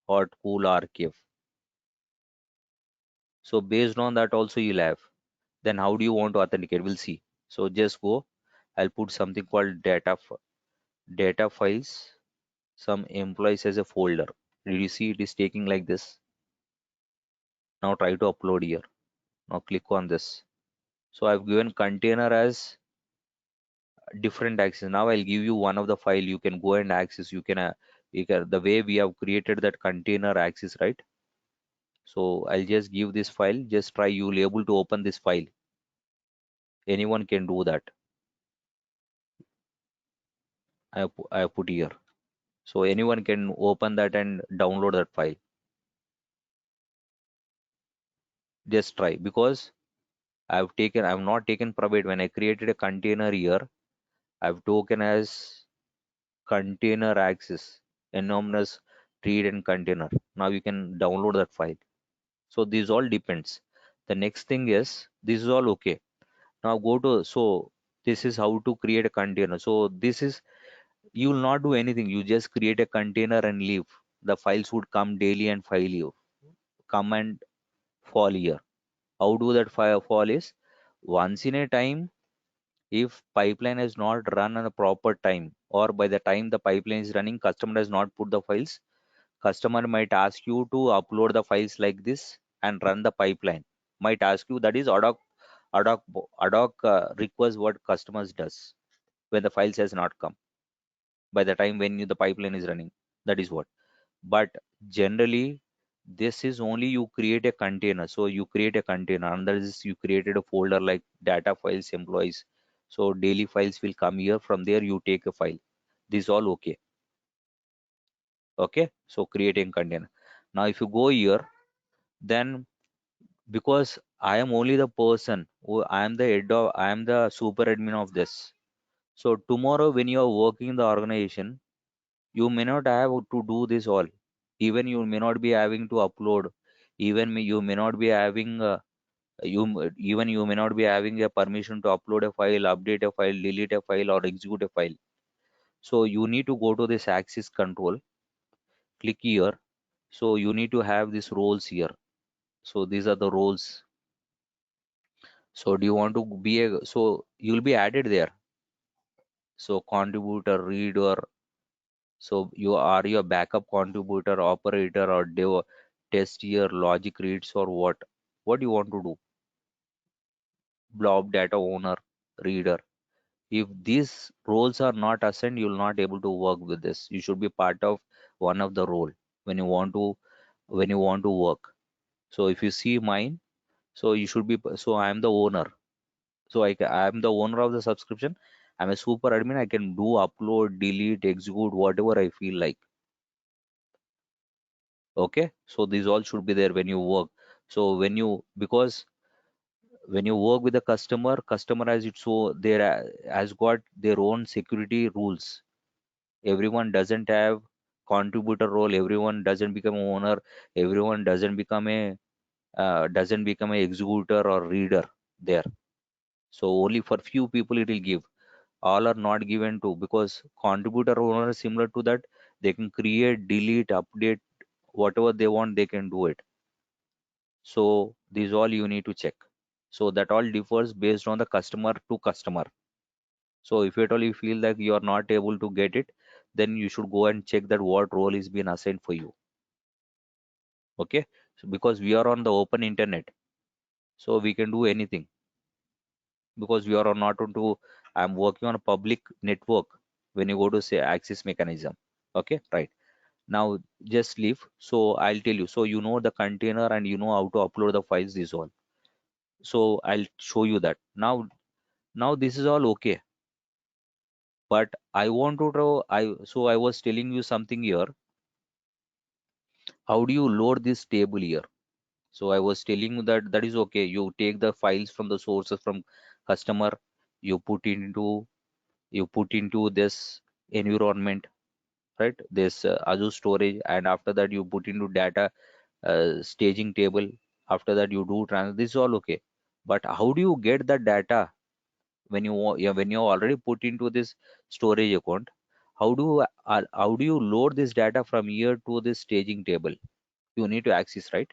S2: or cool archive. So based on that also you'll have. Then how do you want to authenticate? We'll see. So just go. I'll put something called data files, some employees as a folder. Did you see it is taking like this? Now try to upload here. Now click on this. So I've given container as different access. Now I'll give you one of the file you can go and access. You can the way we have created that container access, right? So I'll just give this file. Just try you'll able to open this file. Anyone can do that. I have put here. So anyone can open that and download that file. Just try because I've not taken private. When I created a container here, I've taken as container access, anonymous read and container. Now you can download that file. So this all depends. The next thing is this is all okay. Now go to so this is how to create a container. So this is you will not do anything. You just create a container and leave. The files would come daily and file you. Come and fall here. How do that file fall is once in a time if pipeline is not run on a proper time or by the time the pipeline is running customer does not put the files, customer might ask you to upload the files like this and run the pipeline. Might ask you that is ad hoc request what customers does when the files has not come by the time when the pipeline is running. That is what. But generally this is only you create a container. So you create a container under this you created a folder like data files employees. So daily files will come here. From there you take a file. This all okay. Okay. So creating container. Now if you go here, then because I am only the person who I am the head of I am the super admin of this. So tomorrow when you are working in the organization, you may not have to do this all. Even you may not be having to upload. You may not be having even you may not be having a permission to upload a file, update a file, delete a file, or execute a file. So you need to go to this access control. Click here. So you need to have these roles here. So these are the roles. So do you want to be so you'll be added there. So contributor, reader. So you are your backup contributor, operator, or testier, logic reads, or what? What do you want to do? Blob data owner, reader. If these roles are not assigned, you will not able to work with this. You should be part of one of the role when you want to work. So if you see mine, so you should be so I am the owner. So I am the owner of the subscription. I'm a super admin. I can do upload, delete, execute, whatever I feel like. Okay, so these all should be there when you work. So because when you work with the customer has it, so there has got their own security rules. Everyone doesn't have contributor role. Everyone doesn't become a owner. Everyone doesn't become a executor or reader there. So only for few people it will give. All are not given to, because contributor owner is similar to that. They can create, delete, update, whatever they want, they can do it. So these all you need to check. So that all differs based on the customer to customer. So if at all you feel that you are not able to get it, then you should go and check that what role is being assigned for you. Okay, so because we are on the open internet, so we can do anything, because we are not onto, I'm working on a public network when you go to say access mechanism. Okay, right. Now just leave. So I'll tell you. So you know the container and you know how to upload the files, this all. So I'll show you that. Now this is all okay. But I want to know, I was telling you something here. How do you load this table here? So I was telling you that that is okay. You take the files from the sources from customer, you put into this environment, right? This Azure storage, and after that you put into data staging table. After that you do this is all okay. But how do you get the data when yeah, when you already put into this storage account? How do you load this data from here to this staging table? You need to access, right?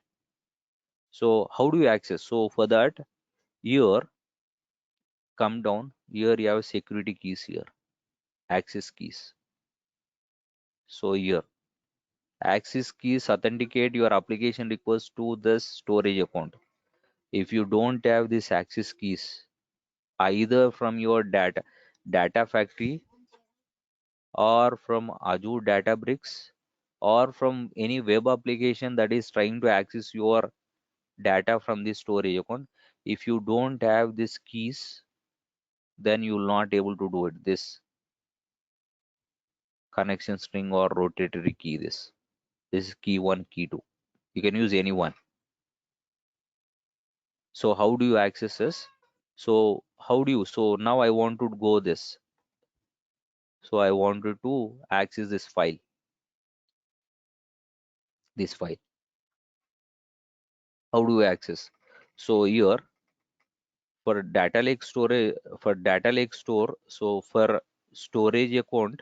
S2: So how do you access? So for that, here, come down here, you have security keys here, access keys. So here, access keys authenticate your application request to this storage account. If you don't have this access keys, either from your data factory, or from Azure Databricks, or from any web application that is trying to access your data from the storage account, if you don't have these keys, then you will not able to do it. This connection string or rotatory key, this is key 1, key 2. You can use any one. So how do you access this? So so now I want to go this. So I wanted to access this file, this file. How do you access? So here, for data lake storage, for data lake store, so for storage account,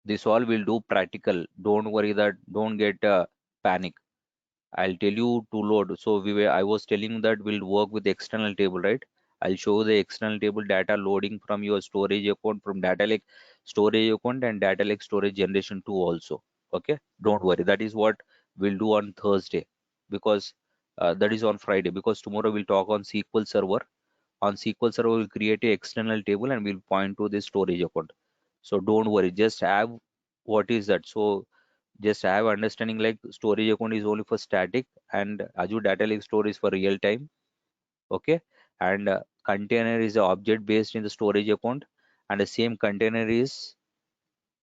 S2: this all will do practical. Don't worry, that don't get panic. I'll tell you to load. So I was telling you that we'll work with the external table, right? I'll show the external table data loading from your storage account, from data lake storage account and data lake storage generation 2 also. Okay, don't worry. That is what we'll do on Thursday, because that is on Friday, because tomorrow we'll talk on SQL Server. On SQL Server, we'll create a external table and we'll point to the storage account. So don't worry, just have what is that. So just have understanding like storage account is only for static, and Azure Data Lake Store is for real time. Okay, and container is a object based in the storage account, and the same container is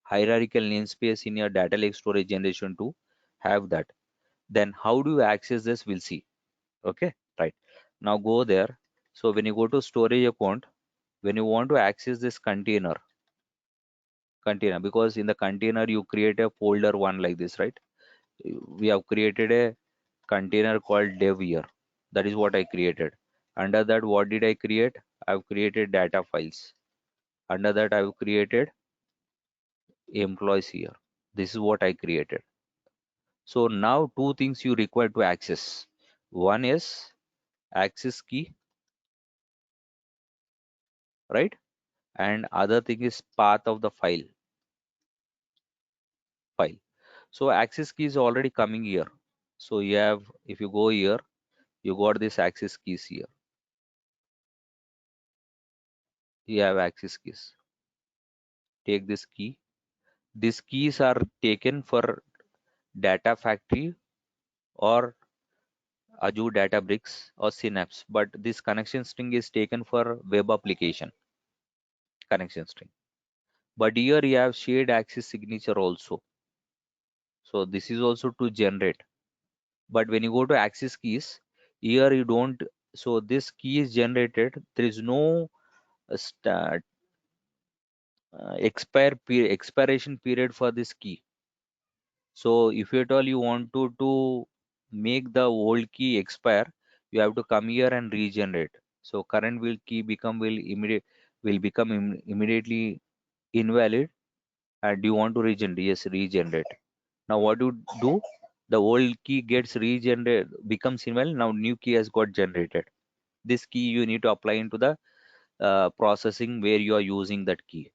S2: hierarchical namespace in your data lake storage generation to have that. Then how do you access this? We'll see. Okay, right. Now go there. So when you go to storage account, when you want to access this container, because in the container you create a folder one like this, right? We have created a container called dev here. That is what I created. Under that, what did I create? I've created data files. Under that, I've created employees here. This is what I created. So now two things you require to access. One is access key, right? And other thing is path of the file. So access key is already coming here. So you have, if you go here, you got this access keys here. You have access keys. Take this key. These keys are taken for data factory or Azure Databricks or Synapse, but this connection string is taken for web application connection string. But here you have shared access signature also. So this is also to generate. But when you go to access keys, here you don't. So this key is generated. There is no expiration period for this key. So if at all you want to make the old key expire, you have to come here and regenerate. So current will key will become immediately invalid, and you want to regenerate. Yes, regenerate. Now what you do? The old key gets regenerated, becomes invalid. Now new key has got generated. This key you need to apply into the processing where you are using that key.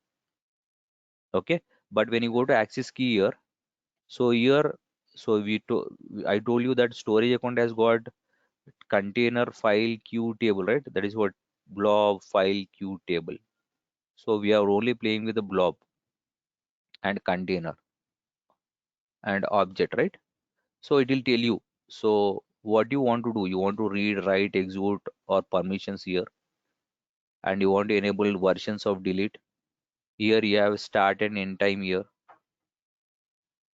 S2: Okay. But when you go to access key here, so here, so I told you that storage account has got container file queue table, right? That is what blob file queue table. So we are only playing with the blob and container and object, right? So it will tell you. So what you want to do, you want to read, write, execute, or permissions here, and you want to enable versions of delete. Here you have start and end time here.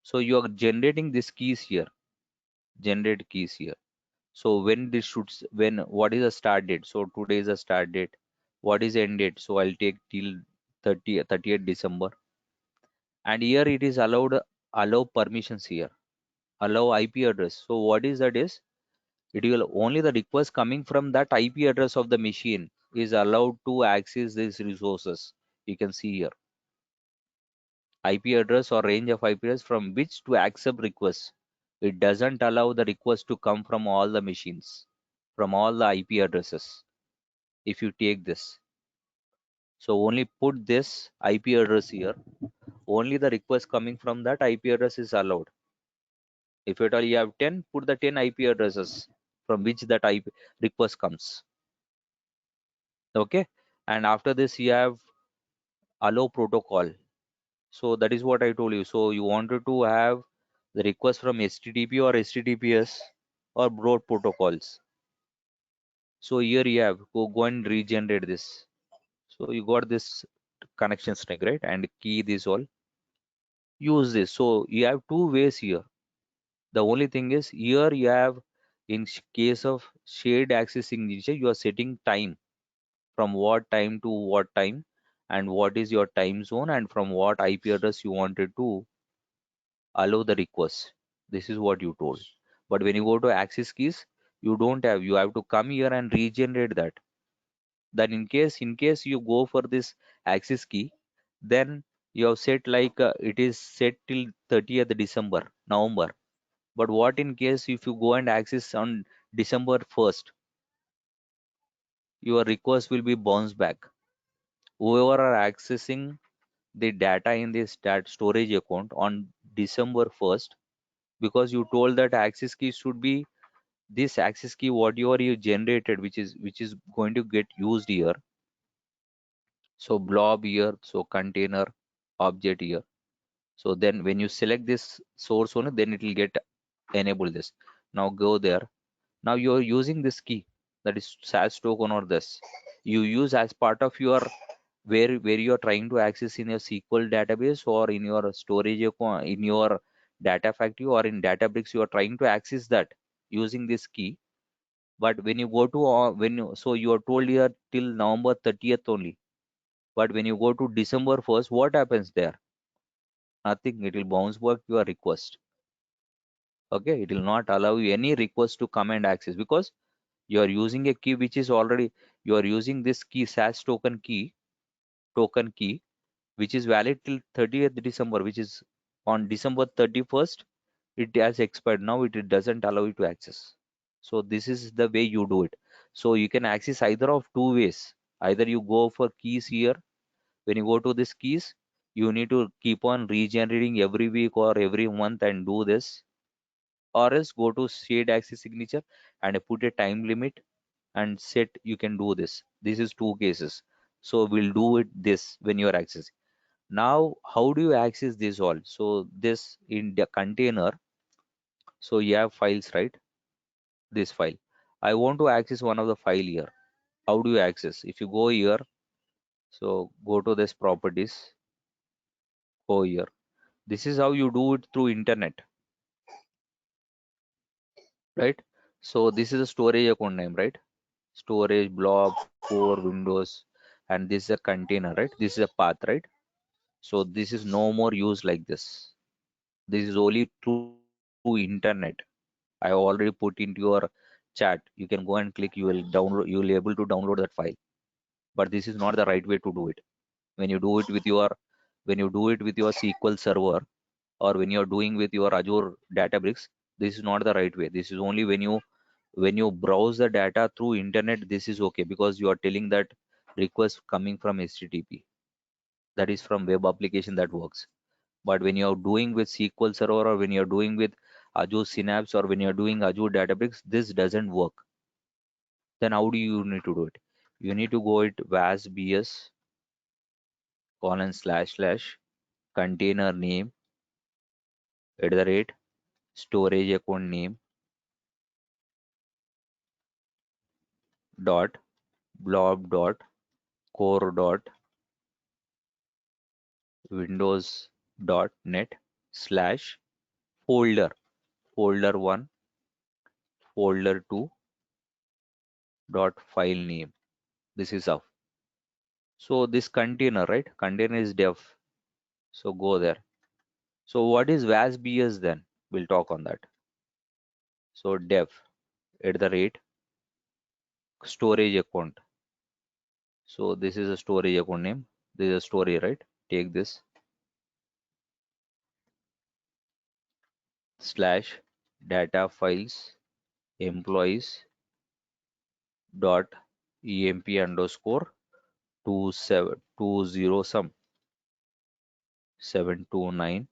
S2: So you are generating these keys here, generate keys here. So when this should, when what is the start date? So today is the start date. What is end date? So I'll take till 30th December. And here it is allowed, allow permissions here, allow IP address. So what is that is, it will only the request coming from that IP address of the machine is allowed to access these resources. You can see here IP address or range of IP address from which to accept requests. It doesn't allow the request to come from all the machines, from all the IP addresses. If you take this, so only put this IP address here. Only the request coming from that IP address is allowed. If at all you have 10, put the 10 IP addresses from which that IP request comes. Okay. And after this, you have allow protocol. So that is what I told you. So you wanted to have the request from HTTP or HTTPS or broad protocols. So here you have go and regenerate this. So you got this connection string, right? And key this all. Use this. So you have two ways here. The only thing is here you have, in case of shared access signature, you are setting time, from what time to what time, and what is your time zone, and from what IP address you wanted to allow the request. This is what you told. But when you go to access keys, you don't have, you have to come here and regenerate that. Then in case you go for this access key, then you have set like it is set till 30th December, November. But what in case if you go and access on December 1st, your request will be bounced back. Whoever are accessing the data in this storage account on December 1st, because you told that access key should be this access key whatever you generated, which is going to get used here. So blob here, so container object here. So then when you select this source owner, then it will get enable this. Now go there. Now you're using this key, that is SAS token or this. You use as part of your where you are trying to access in your SQL database or in your storage account, in your data factory or in Databricks, you are trying to access that using this key. But when you go to when you, so you are told here till November 30th only. But when you go to December 1st, what happens there? Nothing. It will bounce back your request. Okay, it will not allow you any request to come and access, because you are using a key which is already, you are using this key SAS token key, which is valid till 30th December, which is on December 31st it has expired. Now it doesn't allow you to access. So this is the way you do it. So you can access either of two ways. Either you go for keys here. When you go to this keys, you need to keep on regenerating every week or every month and do this, or else go to shared access signature and put a time limit and set. You can do this. This is two cases. So we'll do it this when you are accessing. Now how do you access this all? So this in the container, so you have files, right? this file. I want to access one of the file here. How do you access? If you go here, so go to this properties, go here. This is how you do it through internet, right? So this is a storage account name, right? Storage, blob, core, windows, and this is a container, right? This is a path, right? So this is no more used like this. This is only through internet. I already put into your chat. You can go and click. You will download. You will able to download that file. But this is not the right way to do it. When you do it with your SQL Server, or when you are doing with your Azure Databricks, this is not the right way. This is only when you browse the data through internet. This is okay because you are telling that request coming from HTTP. That is from web application that works. But when you're doing with SQL Server, or when you're doing with Azure Synapse, or when you're doing Azure Databricks, this doesn't work. Then how do you need to do it? You need to go it wasbs colon slash slash container name @ storage account name dot blob dot core dot windows dot net slash folder folder1 folder2 dot file name. This is how. So this container, right? Container is dev. So go there. So what is wasbs then? We'll talk on that. So dev @ storage account. So this is a storage account name. This is a storage, right? Take this slash data files employees dot emp underscore 2720 some 729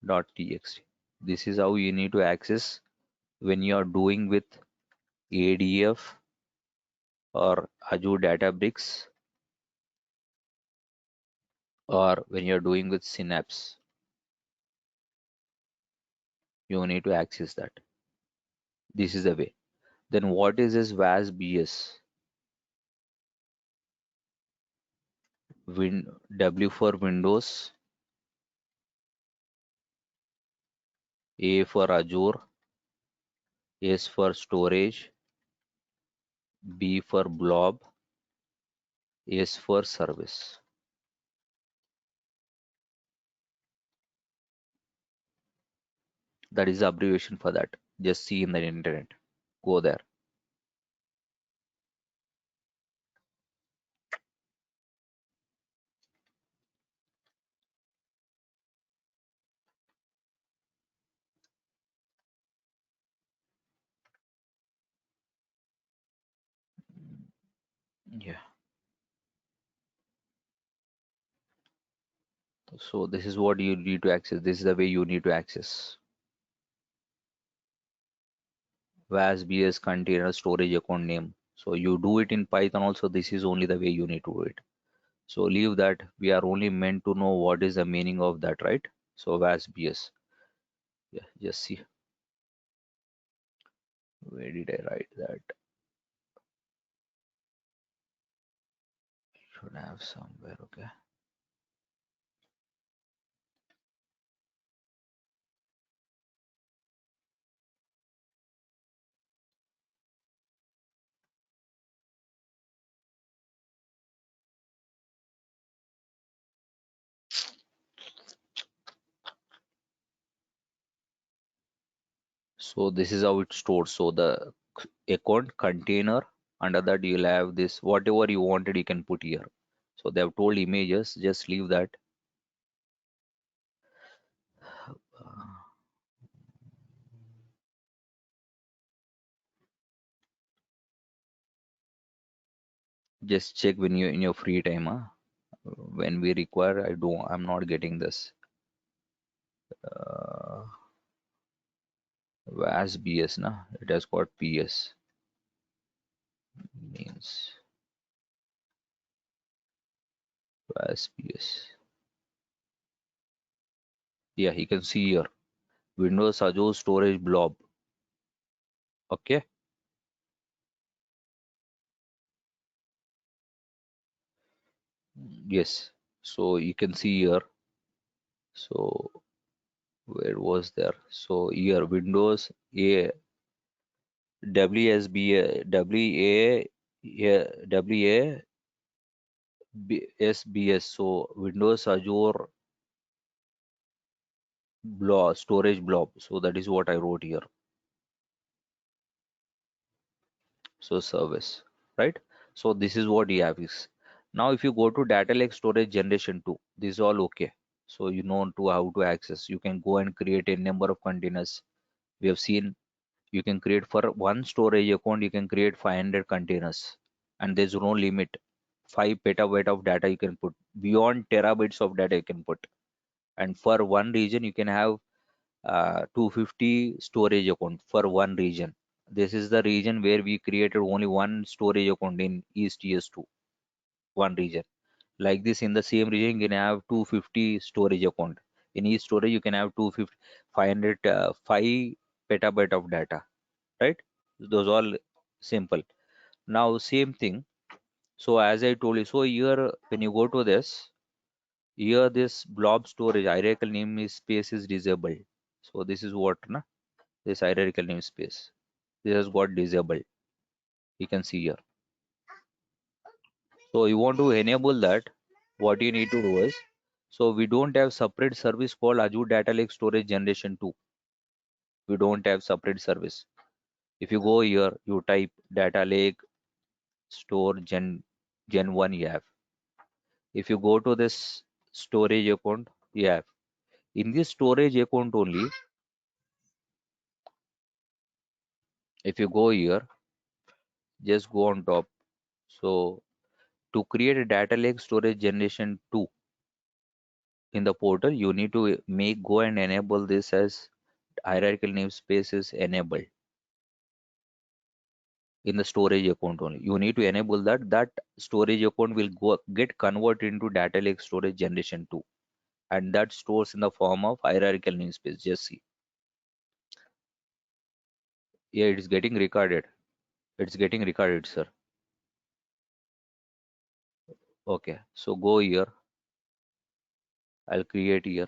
S2: dot txt. This is how you need to access when you are doing with ADF or Azure Databricks, or when you're doing with Synapse. You need to access that. This is the way. Then what is this wasbs? W for Windows, A for Azure, S for storage, B for blob, S for service. That is the abbreviation for that. Just see in the internet. Go there. Yeah. So this is what you need to access. This is the way you need to access. WASBS container storage account name. So you do it in Python also. This is only the way you need to do it. So leave that. We are only meant to know what is the meaning of that, right? So WASBS. Yeah, just see. Where did I write that? Should have somewhere. Okay. So this is how it's stored. So the account container, under that you'll have this, whatever you wanted you can put here. So they have told images, just leave that. Just check when you in your free time, huh? When we require. I'm not getting this. WASBS, na? It has got PS means WASBS. Yeah, you can see here Windows Azure Storage Blob. Okay. Yes. So you can see here. So where was there? So here Windows A WSB WA yeah, WASBS. So Windows Azure blob storage blob. So that is what I wrote here. So service, right? So this is what you have is. Now if you go to data lake storage generation 2, this is all okay. So you know to how to access. You can go and create a number of containers. We have seen you can create for one storage account, you can create 500 containers and there's no limit. 5 petabyte of data you can put, beyond terabytes of data you can put. And for one region you can have 250 storage account for one region. This is the region where we created only one storage account in East ES2, one region. Like this, in the same region, you can have 250 storage account. In each storage, you can have 250, 500, 5 petabyte of data, right? Those all simple. Now, same thing. So as I told you, so here when you go to this, here this blob storage hierarchical namespace is disabled. So this is what, na? This hierarchical namespace. This has got disabled. You can see here. So you want to enable that, what you need to do is, so we don't have separate service called Azure Data Lake Storage Generation 2. We don't have separate service. If you go here, you type Data Lake Store Gen 1 you have. If you go to this storage account, you have. In this storage account only, if you go here, just go on top. So to create a Data Lake Storage Generation 2 in the portal, you need to go and enable this as hierarchical namespace is enabled in the storage account only. You need to enable that. That storage account will get converted into data lake storage generation 2, and that stores in the form of hierarchical namespace. Just see. Yeah, it is getting recorded. It's getting recorded, sir. Okay, so go here. I'll create here.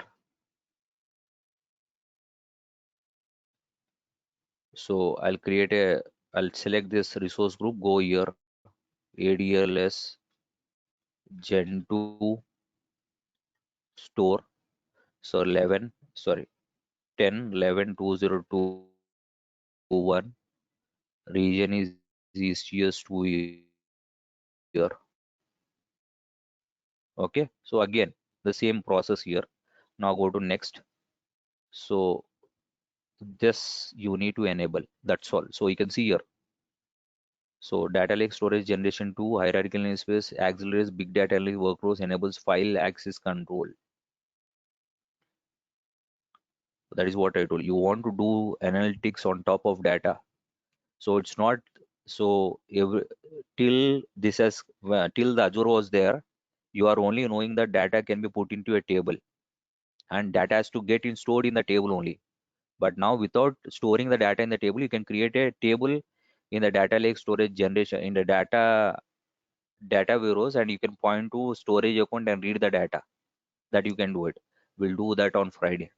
S2: So I'll select this resource group. Go here. ADLS Gen 2 store. So 11, sorry, 10, 11, 2021. Region is East ES2 here. Okay, so again the same process here. Now go to next. So this you need to enable, that's all. So you can see here, so data lake storage generation 2 hierarchical namespace accelerates big data lake workflows, enables file access control. That is what I told you. Want to do analytics on top of data, so it's not, so every, till this has till the Azure was there, you are only knowing that data can be put into a table and data has to get stored in the table only. But now without storing the data in the table, you can create a table in the data lake storage generation in the data warehouse, and you can point to storage account and read the data. That you can do it. We'll do that on Friday.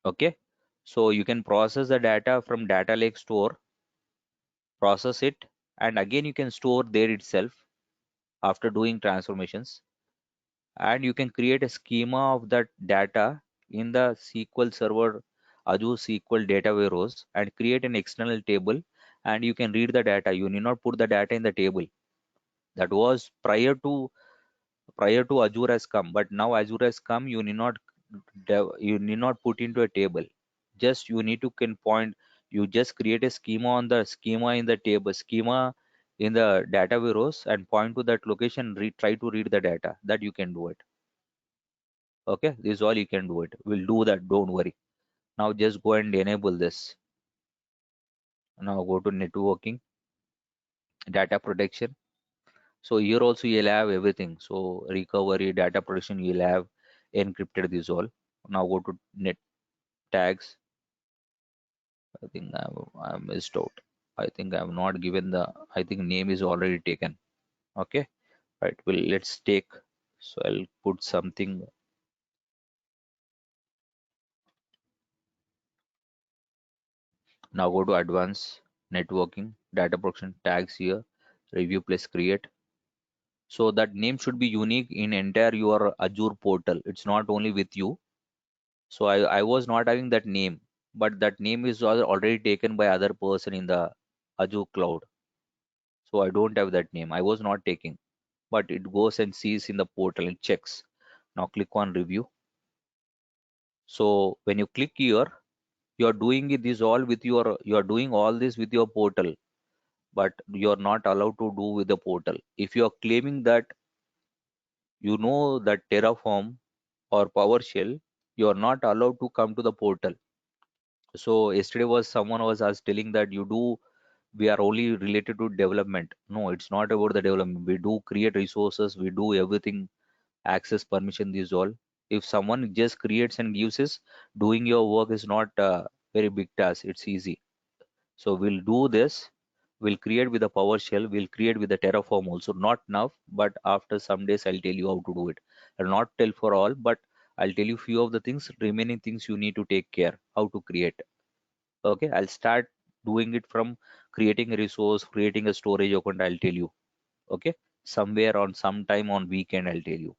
S2: Okay. So you can process the data from data lake store, process it, and again you can store there itself after doing transformations, and you can create a schema of that data in the SQL Server Azure SQL data warehouse and create an external table, and you can read the data. You need not put the data in the table. That was prior to Azure has come, but now Azure has come, you need not put into a table. Just you need to can point, you just create a schema on the schema in the table, schema in the data warehouse, and point to that location, try to read the data. That you can do it. Okay, this is all you can do it. We'll do that, don't worry. Now just go and enable this. Now go to networking, data protection. So here also you'll have everything. So recovery, data protection, you'll have encrypted this all. Now go to net tags. I think I missed out. I think I have not given the. I think name is already taken. Okay, right. Well, let's take. So I'll put something. Now go to advanced networking, data protection tags here, review plus create. So that name should be unique in entire your Azure portal. It's not only with you. So I was not having that name, but that name is already taken by other person in the Azure cloud. So I don't have that name. I was not taking, but it goes and sees in the portal and checks. Now click on review. So when you click here, you are doing this all with your, you are doing all this with your portal, but you are not allowed to do with the portal. If you are claiming that you know that Terraform or PowerShell, you are not allowed to come to the portal. So yesterday was someone was us telling that you do, we are only related to development. No, it's not about the development. We do create resources, we do everything, access permission, this all. If someone just creates and uses, doing your work is not a very big task. It's easy. So we'll do this. We'll create with the PowerShell. We'll create with the Terraform also. Not now, but after some days I'll tell you how to do it. I'll not tell for all, but I'll tell you few of the things. Remaining things you need to take care how to create. Okay, I'll start doing it from creating a resource, creating a storage account. I'll tell you. Okay, somewhere on some time on weekend I'll tell you.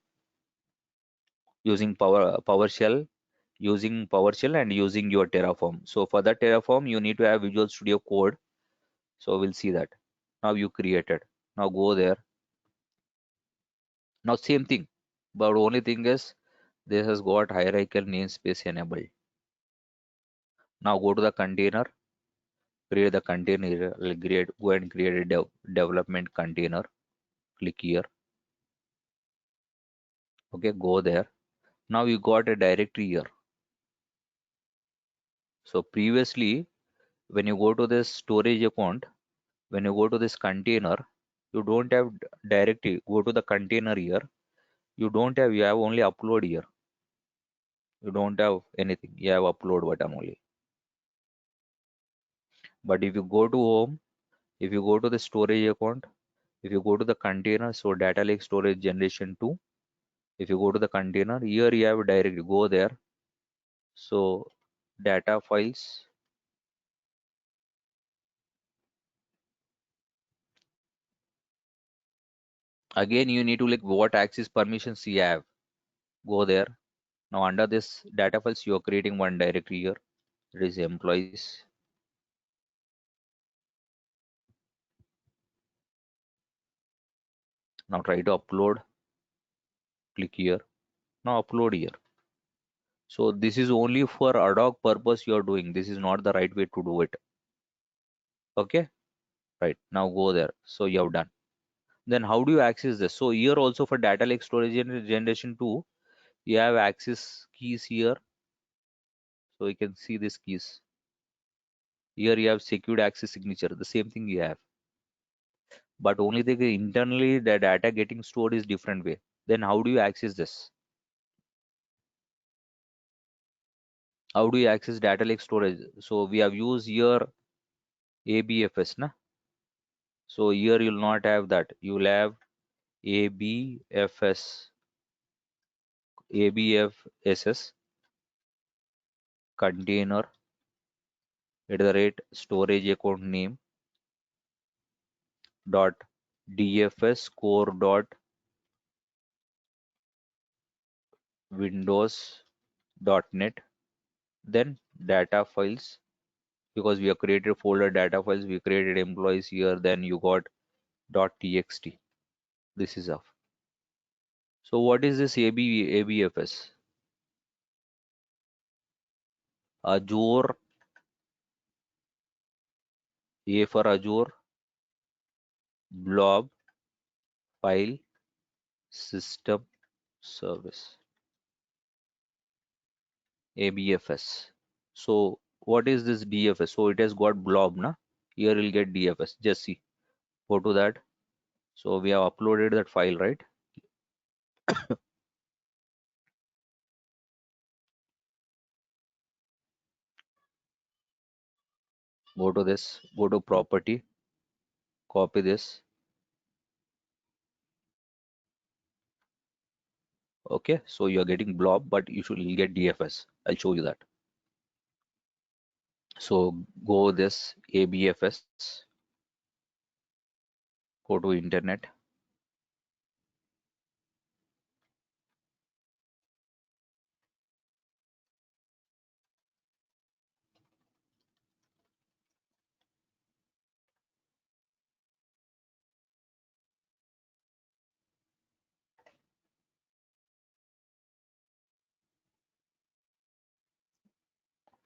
S2: Using PowerShell, using PowerShell and using your Terraform. So for that Terraform, you need to have Visual Studio Code. So we'll see that. Now you created. Now go there. Now same thing, but only thing is this has got hierarchical namespace enabled. Now go to the container, create the container, create, go and create a development container. Click here. Okay, go there. Now you got a directory here. So previously, when you go to this storage account, when you go to this container, you don't have directory. Go to the container here. You don't have, you have only upload here. You don't have anything. You have upload button only. But if you go to home, if you go to the storage account, if you go to the container, so data lake storage generation 2, if you go to the container, here you have directly go there. So data files, again you need to like what access permissions you have. Go there. Now under this data files, you are creating one directory here. It is employees. Now try to upload. Click here. Now upload here. So this is only for ad hoc purpose you are doing. This is not the right way to do it. Okay. Right. Now go there. So you have done. Then how do you access this? So here also for data lake storage generation 2, you have access keys here. So you can see these keys. Here you have secured access signature. The same thing you have. But only the internally the data getting stored is different way. Then how do you access this? How do you access data lake storage? So we have used here ABFS, na? So here you'll not have that. You'll have ABFS, ABFSS container at the rate storage account name dot dfs core dot windows dot net, then data files, because we have created folder data files, we created employees here, then you got dot txt. This is off. So what is this ABFS? Azure, A for Azure, blob file system service, ABFS. So what is this DFS? So it has got blob, na? Here you'll get DFS. Just see. Go to that. So we have uploaded that file, right? Go to this, go to property, copy this. Okay, so you're getting blob, but you'll get DFS. I'll show you that. So go this ABFS, go to internet,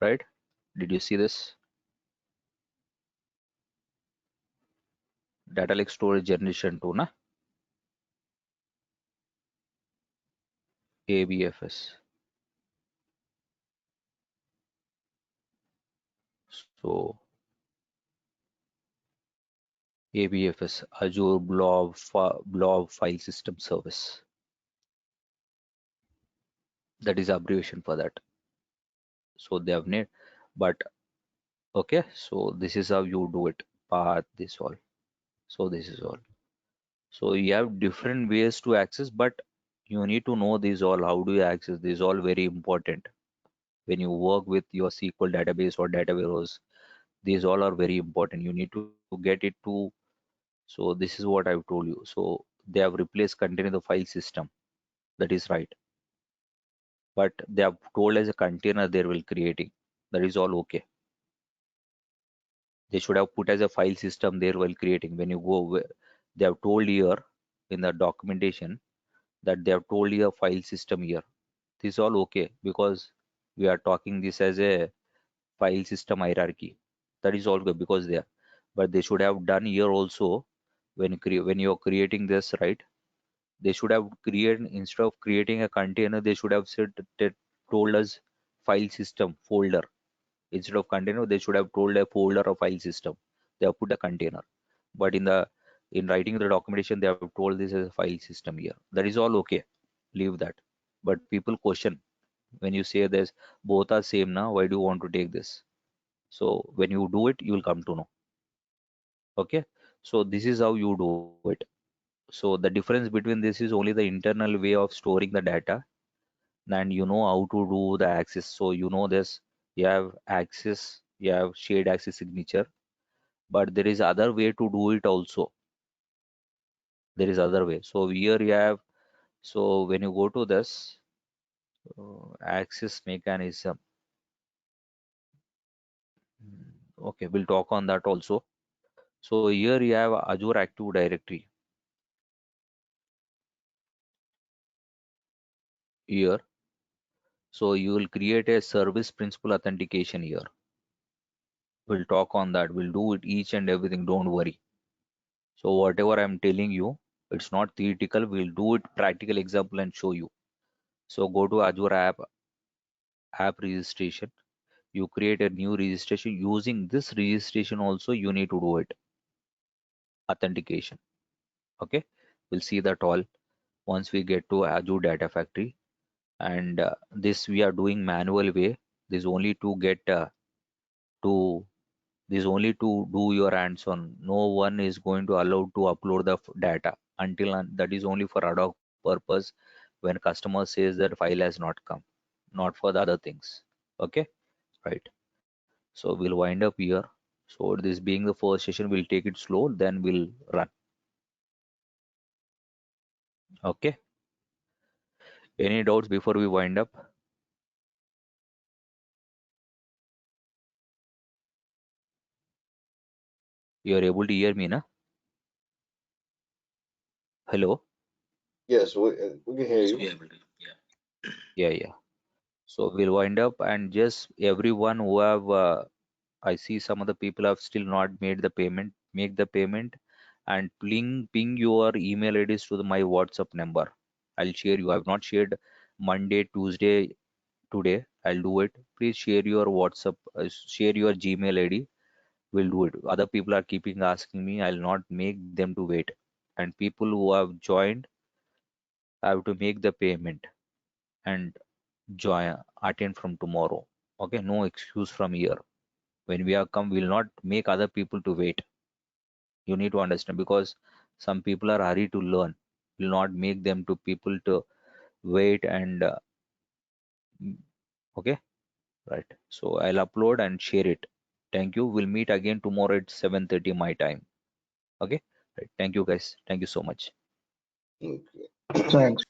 S2: right? Did you see this? Data lake storage generation 2, na? ABFS. So ABFS, Azure Blob File System Service. That is abbreviation for that. So they have named, but okay. So this is how you do it. Path, this all. So this is all. So you have different ways to access, but you need to know these all. How do you access? This is all very important when you work with your SQL database or data warehouse. These all are very important. You need to get it to. So this is what I've told you. So they have replaced container the file system. That is right. But they have told as a container they will creating. That is all okay. They should have put as a file system there while creating. When you go, they have told here in the documentation that they have told you a file system here. This is all okay because we are talking this as a file system hierarchy. That is all good because there. But they should have done here also when you're creating this, right? They should have created instead of creating a container, they should have said that told us file system folder. Instead of container, they should have told a folder or file system. They have put a container. But in writing the documentation, they have told this as a file system here. That is all okay. Leave that. But people question when you say this, both are same now. Why do you want to take this? So when you do it, you will come to know. Okay. So this is how you do it. So the difference between this is only the internal way of storing the data, and you know how to do the access. So you know this, you have access, you have shared access signature, but there is other way to do it also. There is other way. So here you have, so when you go to this access mechanism, okay, we'll talk on that also. So here you have Azure Active Directory here. So you will create a service principal authentication here. We'll talk on that. We'll do it each and everything. Don't worry. So whatever I'm telling you, it's not theoretical. We'll do it practical example and show you. So go to Azure app registration. You create a new registration. Using this registration also you need to do it. Authentication. Okay. We'll see that all once we get to Azure Data Factory. And this we are doing manual way. This only to get to this only to do your hands on. No one is going to allow to upload the data until that is only for ad hoc purpose when customer says that file has not come, not for the other things. Okay, right. So we'll wind up here. So this being the first session, we'll take it slow, then we'll run. Okay. Any doubts before we wind up? You are able to hear me, na? Hello.
S5: Yes, we can hear you.
S2: Yeah, yeah. So we'll wind up and just everyone who have I see some of the people have still not made the payment. Make the payment and ping your email IDs to my WhatsApp number. I'll share you. I've not shared Monday, Tuesday, today. I'll do it. Please share your WhatsApp, share your Gmail ID. We'll do it. Other people are keeping asking me. I'll not make them to wait. And people who have joined have to make the payment and join attend from tomorrow. Okay, no excuse from here. When we are come, we'll not make other people to wait. You need to understand, because some people are hurry to learn. Will not make them to people to wait and okay, right? So I'll upload and share it. Thank you. We'll meet again tomorrow at 7:30 my time. Okay, right. Thank you guys. Thank you so much.
S5: Okay.
S3: Thanks.